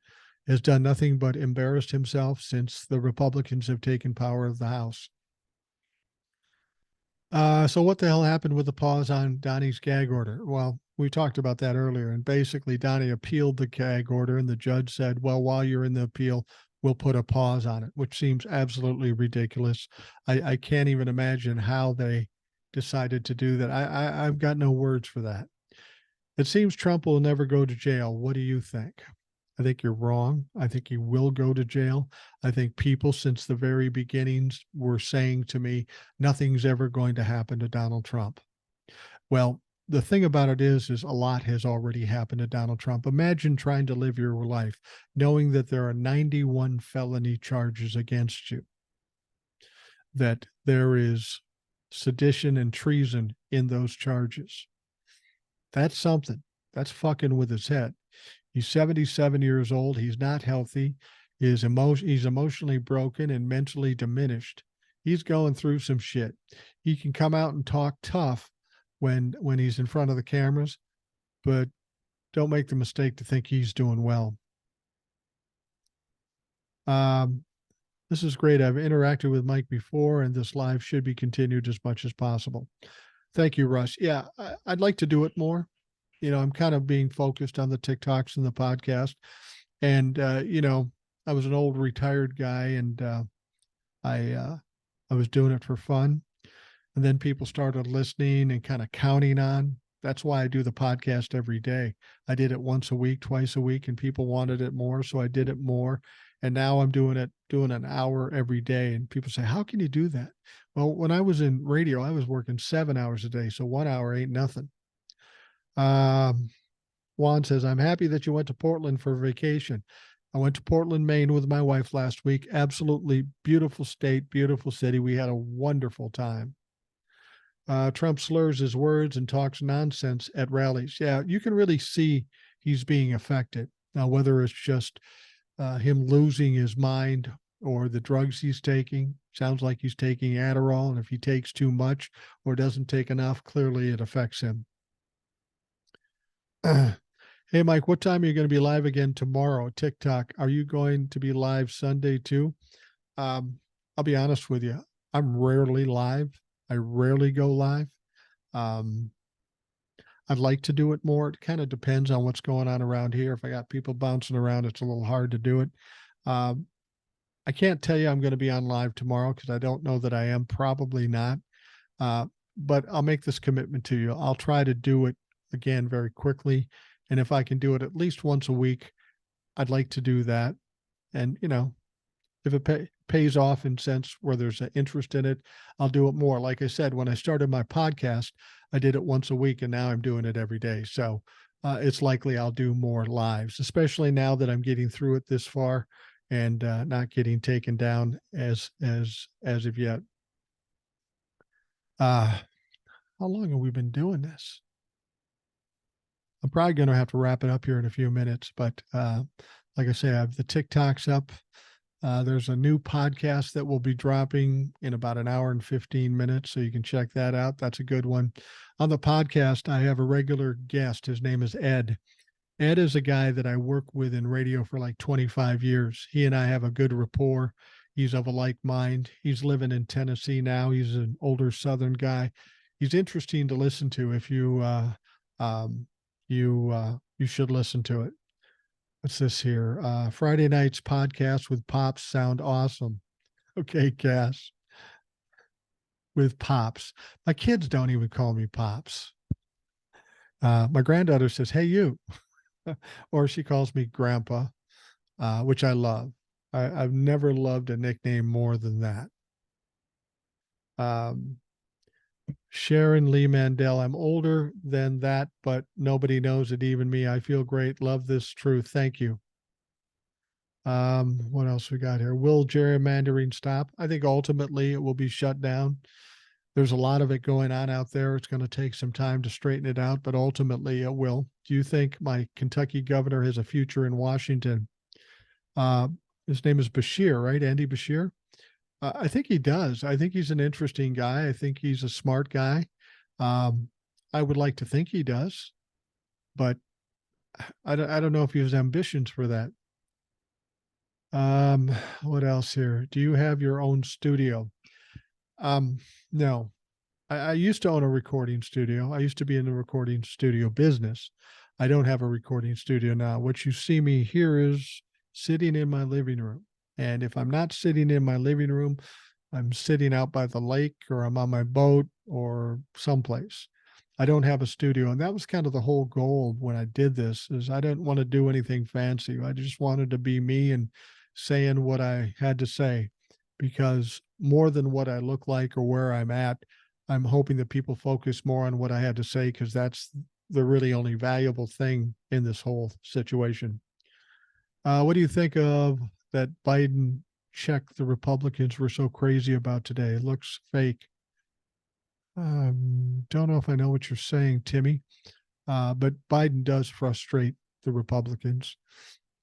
has done nothing but embarrassed himself since the Republicans have taken power of the House. So what the hell happened with the pause on Donnie's gag order? Well, we talked about that earlier, and basically Donnie appealed the gag order, and the judge said, well, while you're in the appeal, we'll put a pause on it, which seems absolutely ridiculous. I can't even imagine how they decided to do that. I've got no words for that. It seems Trump will never go to jail. What do you think? I think you're wrong. I think he will go to jail. I think people since the very beginnings were saying to me, nothing's ever going to happen to Donald Trump. Well, the thing about it is a lot has already happened to Donald Trump. Imagine trying to live your life knowing that there are 91 felony charges against you, that there is sedition and treason in those charges. That's something. That's fucking with his head. He's 77 years old. He's not healthy. He's emotionally broken and mentally diminished. He's going through some shit. He can come out and talk tough when he's in front of the cameras, but don't make the mistake to think he's doing well. This is great. I've interacted with Mike before, and this live should be continued as much as possible. Thank you, Russ. Yeah, I'd like to do it more. I'm kind of being focused on the TikToks and the podcast. And, I was an old retired guy, and I was doing it for fun. And then people started listening and kind of counting on. That's why I do the podcast every day. I did it once a week, twice a week, and people wanted it more. So I did it more. And now I'm doing an hour every day. And people say, how can you do that? Well, when I was in radio, I was working 7 hours a day. So 1 hour ain't nothing. Juan says, I'm happy that you went to Portland for vacation. I went to Portland, Maine with my wife last week. Absolutely beautiful state, beautiful city. We had a wonderful time. Trump slurs his words and talks nonsense at rallies. Yeah, you can really see he's being affected. Now, whether it's just him losing his mind or the drugs he's taking, sounds like he's taking Adderall. And if he takes too much or doesn't take enough, clearly it affects him. Hey, Mike, what time are you going to be live again tomorrow? TikTok. Are you going to be live Sunday too? I'll be honest with you. I'm rarely live. I rarely go live. I'd like to do it more. It kind of depends on what's going on around here. If I got people bouncing around, it's a little hard to do it. I can't tell you I'm going to be on live tomorrow because I don't know that I am. Probably not. But I'll make this commitment to you. I'll try to do it again very quickly. And if I can do it at least once a week, I'd like to do that. And, if it pays off in sense where there's an interest in it, I'll do it more. Like I said, when I started my podcast, I did it once a week, and now I'm doing it every day. So it's likely I'll do more lives, especially now that I'm getting through it this far and not getting taken down as of yet. How long have we been doing this? I'm probably going to have to wrap it up here in a few minutes, but like I say, I have the TikToks up. There's a new podcast that will be dropping in about an hour and 15 minutes, so you can check that out. That's a good one. On the podcast, I have a regular guest. His name is Ed. Ed is a guy that I work with in radio for like 25 years. He and I have a good rapport. He's of a like mind. He's living in Tennessee now. He's an older Southern guy. He's interesting to listen to. If you you should listen to it. What's this here? Friday night's podcast with Pops sound awesome. Okay, Cass. With Pops. My kids don't even call me Pops. My granddaughter says, "Hey, you," or she calls me Grandpa, which I love. I've never loved a nickname more than that. Sharon Lee Mandel, I'm older than that, but nobody knows it, even me. I feel great. Love this truth. Thank you. What else we got here? Will gerrymandering stop? I think ultimately it will be shut down. There's a lot of it going on out there. It's going to take some time to straighten it out, but ultimately it will. Do you think my Kentucky governor has a future in Washington? His name is Bashir, right? Andy Bashir. I think he does. I think he's an interesting guy. I think he's a smart guy. I would like to think he does, but I don't know if he has ambitions for that. What else here? Do you have your own studio? No. I used to own a recording studio. I used to be in the recording studio business. I don't have a recording studio now. What you see me here is sitting in my living room. And if I'm not sitting in my living room, I'm sitting out by the lake or I'm on my boat or someplace. I don't have a studio. And that was kind of the whole goal when I did this is I didn't want to do anything fancy. I just wanted to be me and saying what I had to say, because more than what I look like or where I'm at, I'm hoping that people focus more on what I had to say, because that's the really only valuable thing in this whole situation. What do you think of that Biden check the Republicans were so crazy about today? It looks fake. Don't know if I know what you're saying, Timmy, but Biden does frustrate the Republicans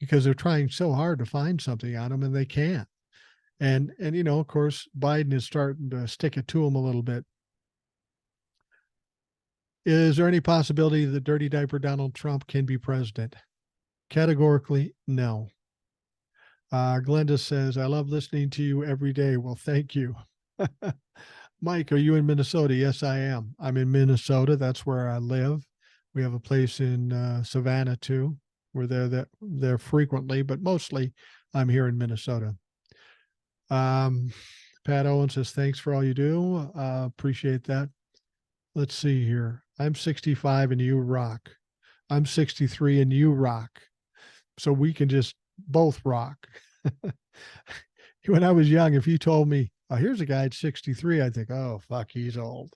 because they're trying so hard to find something on them and they can't. And you know, of course, Biden is starting to stick it to them a little bit. Is there any possibility that dirty diaper Donald Trump can be president? Categorically, no. Glenda says, I love listening to you every day. Well, thank you. Mike, are you in Minnesota? Yes, I am. I'm in Minnesota. That's where I live. We have a place in Savannah too. We're there frequently, but mostly I'm here in Minnesota. Pat Owen says, thanks for all you do. Appreciate that. Let's see here. I'm 65 and you rock. I'm 63 and you rock. So we can just both rock. When I was young, if you told me, oh, here's a guy at 63, I think, oh, fuck, he's old.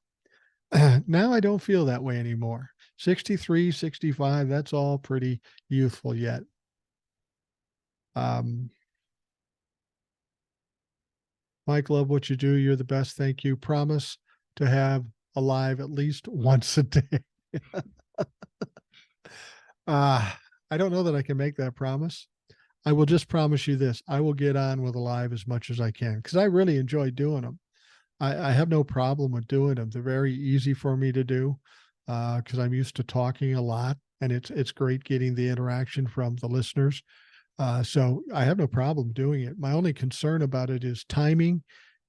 Now I don't feel that way anymore. 63, 65, that's all pretty youthful yet. Mike, love what you do. You're the best. Thank you. Promise to have a live at least once a day. I don't know that I can make that promise. I will just promise you this. I will get on with a live as much as I can because I really enjoy doing them. I have no problem with doing them. They're very easy for me to do because I'm used to talking a lot, and it's great getting the interaction from the listeners. So I have no problem doing it. My only concern about it is timing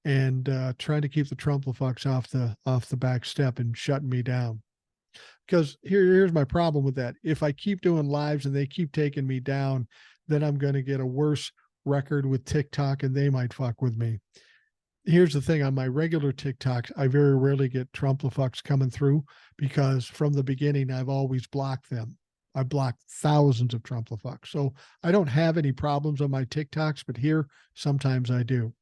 and trying to keep the Trumplefucks off the back step and shutting me down. Because here's my problem with that. If I keep doing lives and they keep taking me down, then I'm going to get a worse record with TikTok and they might fuck with me. Here's the thing, on my regular TikToks, I very rarely get Trumplefucks coming through because from the beginning, I've always blocked them. I blocked thousands of Trumplefucks. So I don't have any problems on my TikToks, but here, sometimes I do.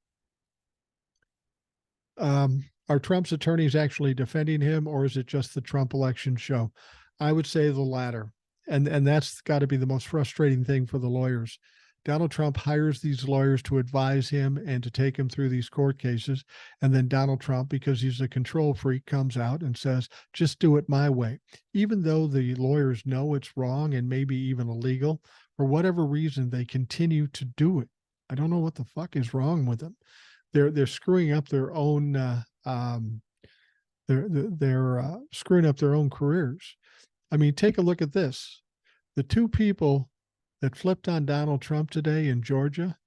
Are Trump's attorneys actually defending him, or is it just the Trump election show? I would say the latter. And that's got to be the most frustrating thing for the lawyers. Donald Trump hires these lawyers to advise him and to take him through these court cases. And then Donald Trump, because he's a control freak, comes out and says, just do it my way. Even though the lawyers know it's wrong and maybe even illegal, for whatever reason, they continue to do it. I don't know what the fuck is wrong with them. They're screwing up their own they're screwing up their own careers. I mean, take a look at this. The two people that flipped on Donald Trump today in Georgia,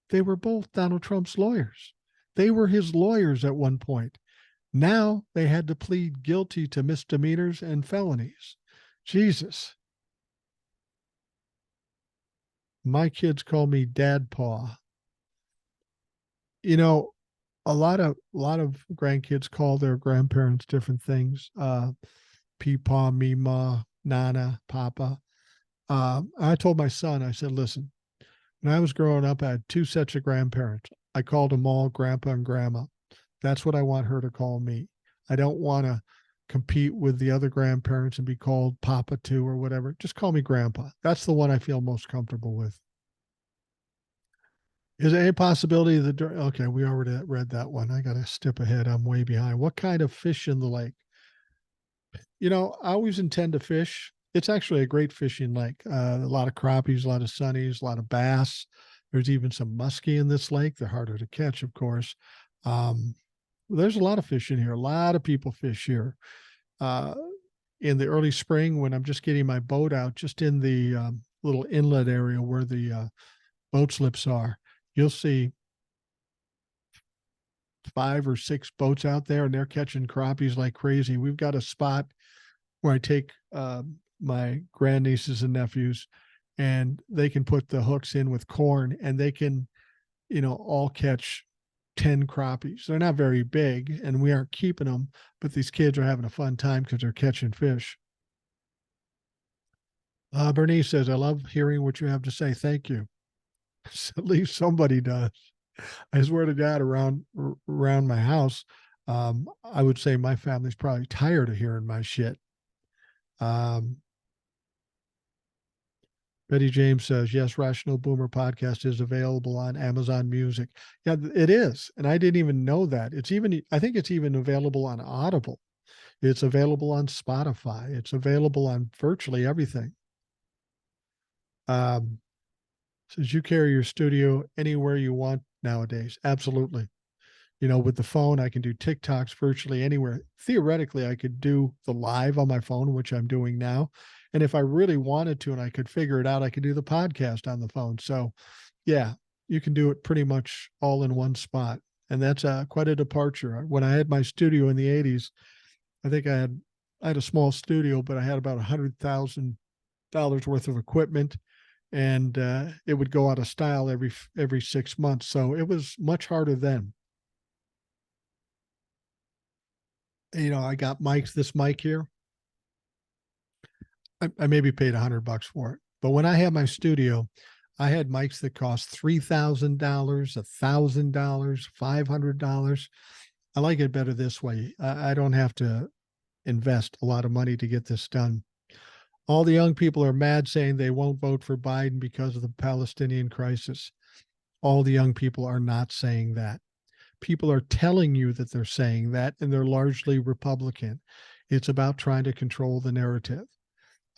they were both Donald Trump's lawyers. They were his lawyers at one point. Now they had to plead guilty to misdemeanors and felonies. Jesus. My kids call me Dad Paw. You know, a lot of grandkids call their grandparents different things. Peepaw, Meemaw, Nana, Papa. I told my son, I said, listen, when I was growing up, I had two sets of grandparents. I called them all Grandpa and Grandma. That's what I want her to call me. I don't want to compete with the other grandparents and be called Papa too or whatever. Just call me Grandpa. That's the one I feel most comfortable with. Is there any possibility that, okay, we already read that one. I got to step ahead. I'm way behind. What kind of fish in the lake? I always intend to fish. It's actually a great fishing lake. A lot of crappies, a lot of sunnies, a lot of bass. There's even some muskie in this lake. They're harder to catch, of course. Um, there's a lot of fish in here. A lot of people fish here. Uh, in the early spring, when I'm just getting my boat out, just in the little inlet area where the boat slips are, you'll see 5 or 6 boats out there, and they're catching crappies like crazy. We've got a spot where I take my grandnieces and nephews, and they can put the hooks in with corn, and they can, all catch 10 crappies. They're not very big, and we aren't keeping them, but these kids are having a fun time because they're catching fish. Bernice says, I love hearing what you have to say. Thank you. At least somebody does. I swear to God, around my house, I would say my family's probably tired of hearing my shit. Betty James says, yes, Rational Boomer podcast is available on Amazon Music. Yeah, it is. And I didn't even know that. I think it's even available on Audible. It's available on Spotify. It's available on virtually everything. Says you carry your studio anywhere you want nowadays. Absolutely. With the phone, I can do TikToks virtually anywhere. Theoretically, I could do the live on my phone, which I'm doing now. And if I really wanted to and I could figure it out, I could do the podcast on the phone. So, yeah, you can do it pretty much all in one spot. And that's quite a departure. When I had my studio in the 80s, I think I had a small studio, but I had about $100,000 worth of equipment, and it would go out of style every 6 months. So it was much harder then. I got this mic here. I maybe paid $100 for it. But when I had my studio, I had mics that cost $3,000, $1,000, $500. I like it better this way. I don't have to invest a lot of money to get this done. All the young people are mad, saying they won't vote for Biden because of the Palestinian crisis. All the young people are not saying that. People are telling you that they're saying that, and they're largely Republican. It's about trying to control the narrative.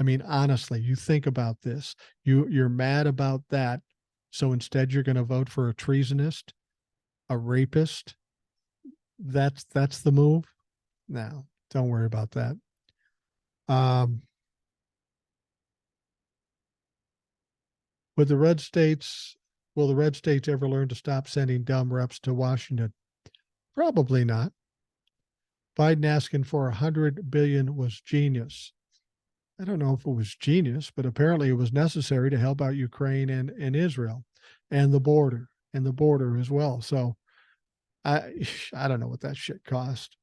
I mean, honestly, you think about this. You're mad about that, so instead you're going to vote for a treasonist, a rapist. That's the move. No, don't worry about that. Will the red states ever learn to stop sending dumb reps to Washington? Probably not. Biden asking for $100 billion was genius. I don't know if it was genius, but apparently it was necessary to help out Ukraine and Israel and the border as well. So I don't know what that shit cost.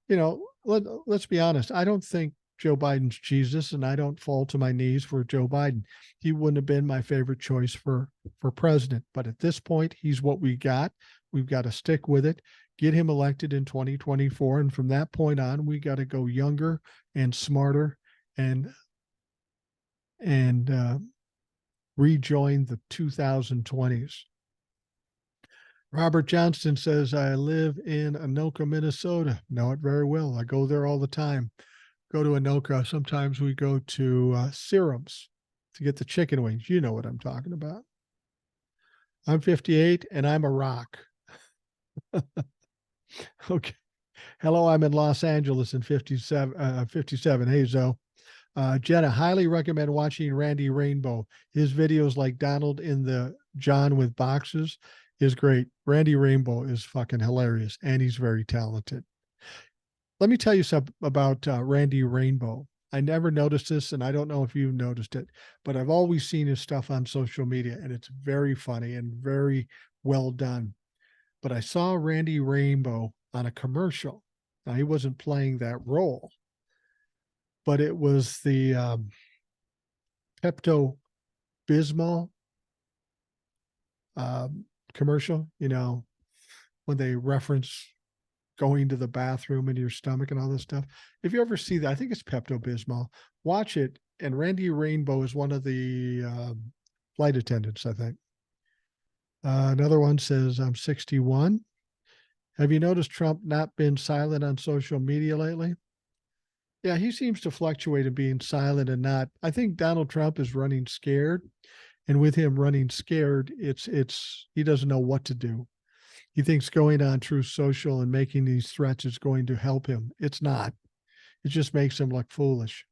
Let's be honest. I don't think Joe Biden's Jesus, and I don't fall to my knees for Joe Biden. He wouldn't have been my favorite choice for president. But at this point, he's what we got. We've got to stick with it, get him elected in 2024. And from that point on, we got to go younger and smarter and rejoin the 2020s. Robert Johnston says, I live in Anoka, Minnesota. Know it very well. I go there all the time. Go to Anoka. Sometimes we go to Serums to get the chicken wings. You know what I'm talking about. I'm 58 and I'm a rock. Okay. Hello, I'm in Los Angeles in 57. Hey, Zoe. Jenna, highly recommend watching Randy Rainbow. His videos like Donald in the John with boxes is great. Randy Rainbow is fucking hilarious and he's very talented. Let me tell you something about Randy Rainbow. I never noticed this, and I don't know if you've noticed it, but I've always seen his stuff on social media, and it's very funny and very well done. But I saw Randy Rainbow on a commercial. Now, he wasn't playing that role, but it was the Pepto Bismol commercial, you know, when they reference going to the bathroom in your stomach and all this stuff. If you ever see that, I think it's Pepto Bismol. Watch it. And Randy Rainbow is one of the flight attendants, I think. Another one says, I'm 61. Have you noticed Trump not been silent on social media lately? Yeah, he seems to fluctuate in being silent and not. I think Donald Trump is running scared. And with him running scared, it's he doesn't know what to do. He thinks going on Truth Social and making these threats is going to help him. It's not. It just makes him look foolish.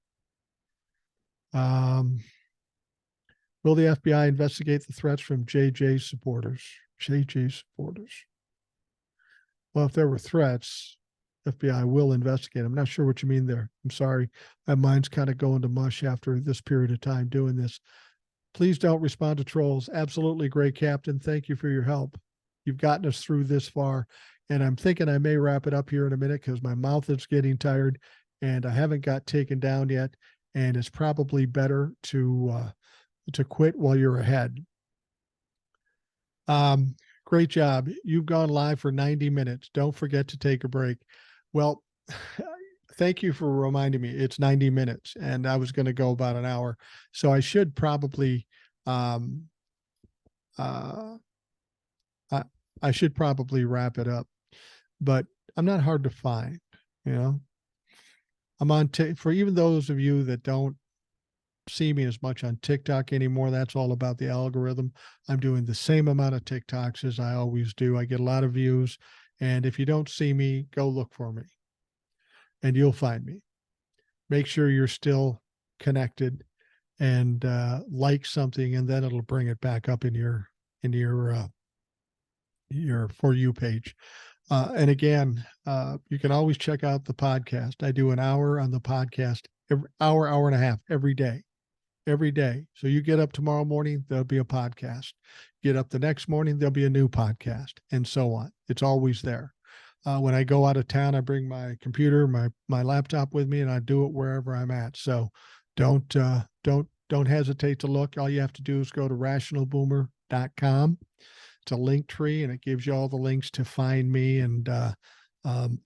Um, will the FBI investigate the threats from JJ supporters? JJ supporters. Well, if there were threats, FBI will investigate. I'm not sure what you mean there. I'm sorry. My mind's kind of going to mush after this period of time doing this. Please don't respond to trolls. Absolutely great, Captain. Thank you for your help. You've gotten us through this far. And I'm thinking I may wrap it up here in a minute because my mouth is getting tired and I haven't got taken down yet. And it's probably better to quit while you're ahead. Great job. You've gone live for 90 minutes. Don't forget to take a break. Well, thank you for reminding me. It's 90 minutes and I was going to go about an hour. So I should probably, um, uh, I should probably wrap it up, but I'm not hard to find, you know. I'm on for even those of you that don't see me as much on TikTok anymore. That's all about the algorithm. I'm doing the same amount of TikToks as I always do. I get a lot of views. And if you don't see me, go look for me and you'll find me. Make sure you're still connected and like something, and then it'll bring it back up in your For You page. And again, you can always check out the podcast. I do an hour on the podcast, hour and a half every day. So you get up tomorrow morning, there'll be a podcast. Get up the next morning, there'll be a new podcast, and so on. It's always there. When I go out of town, I bring my computer, my laptop with me, and I do it wherever I'm at. So don't hesitate to look. All you have to do is go to rationalboomer.com. It's a link tree, and it gives you all the links to find me and um,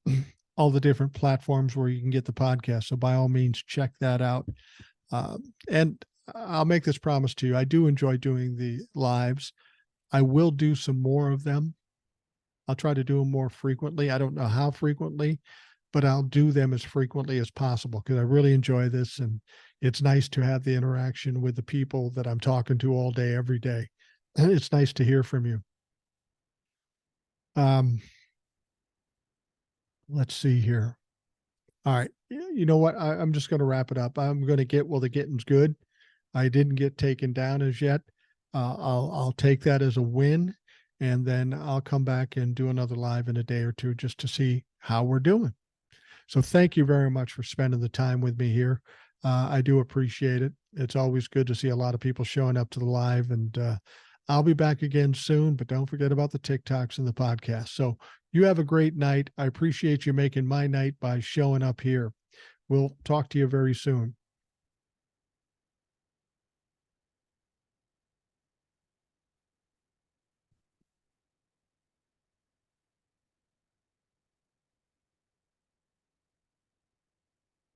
all the different platforms where you can get the podcast. So by all means, check that out. And I'll make this promise to you. I do enjoy doing the lives. I will do some more of them. I'll try to do them more frequently. I don't know how frequently, but I'll do them as frequently as possible because I really enjoy this. And it's nice to have the interaction with the people that I'm talking to all day, every day. It's nice to hear from you. Let's see here. All right. You know what? I'm just going to wrap it up. I'm going to get, well, the getting's good. I didn't get taken down as yet. I'll take that as a win, and then I'll come back and do another live in a day or two just to see how we're doing. So thank you very much for spending the time with me here. I do appreciate it. It's always good to see a lot of people showing up to the live, and I'll be back again soon, but don't forget about the TikToks and the podcast. So you have a great night. I appreciate you making my night by showing up here. We'll talk to you very soon.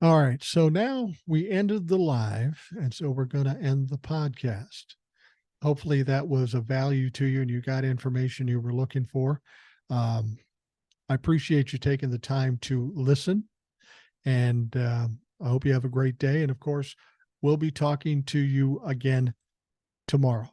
All right. So now we ended the live, and so we're going to end the podcast. hopefully that was of value to you and you got information you were looking for. Um, I appreciate you taking the time to listen, and I hope you have a great day. And of course, we'll be talking to you again tomorrow.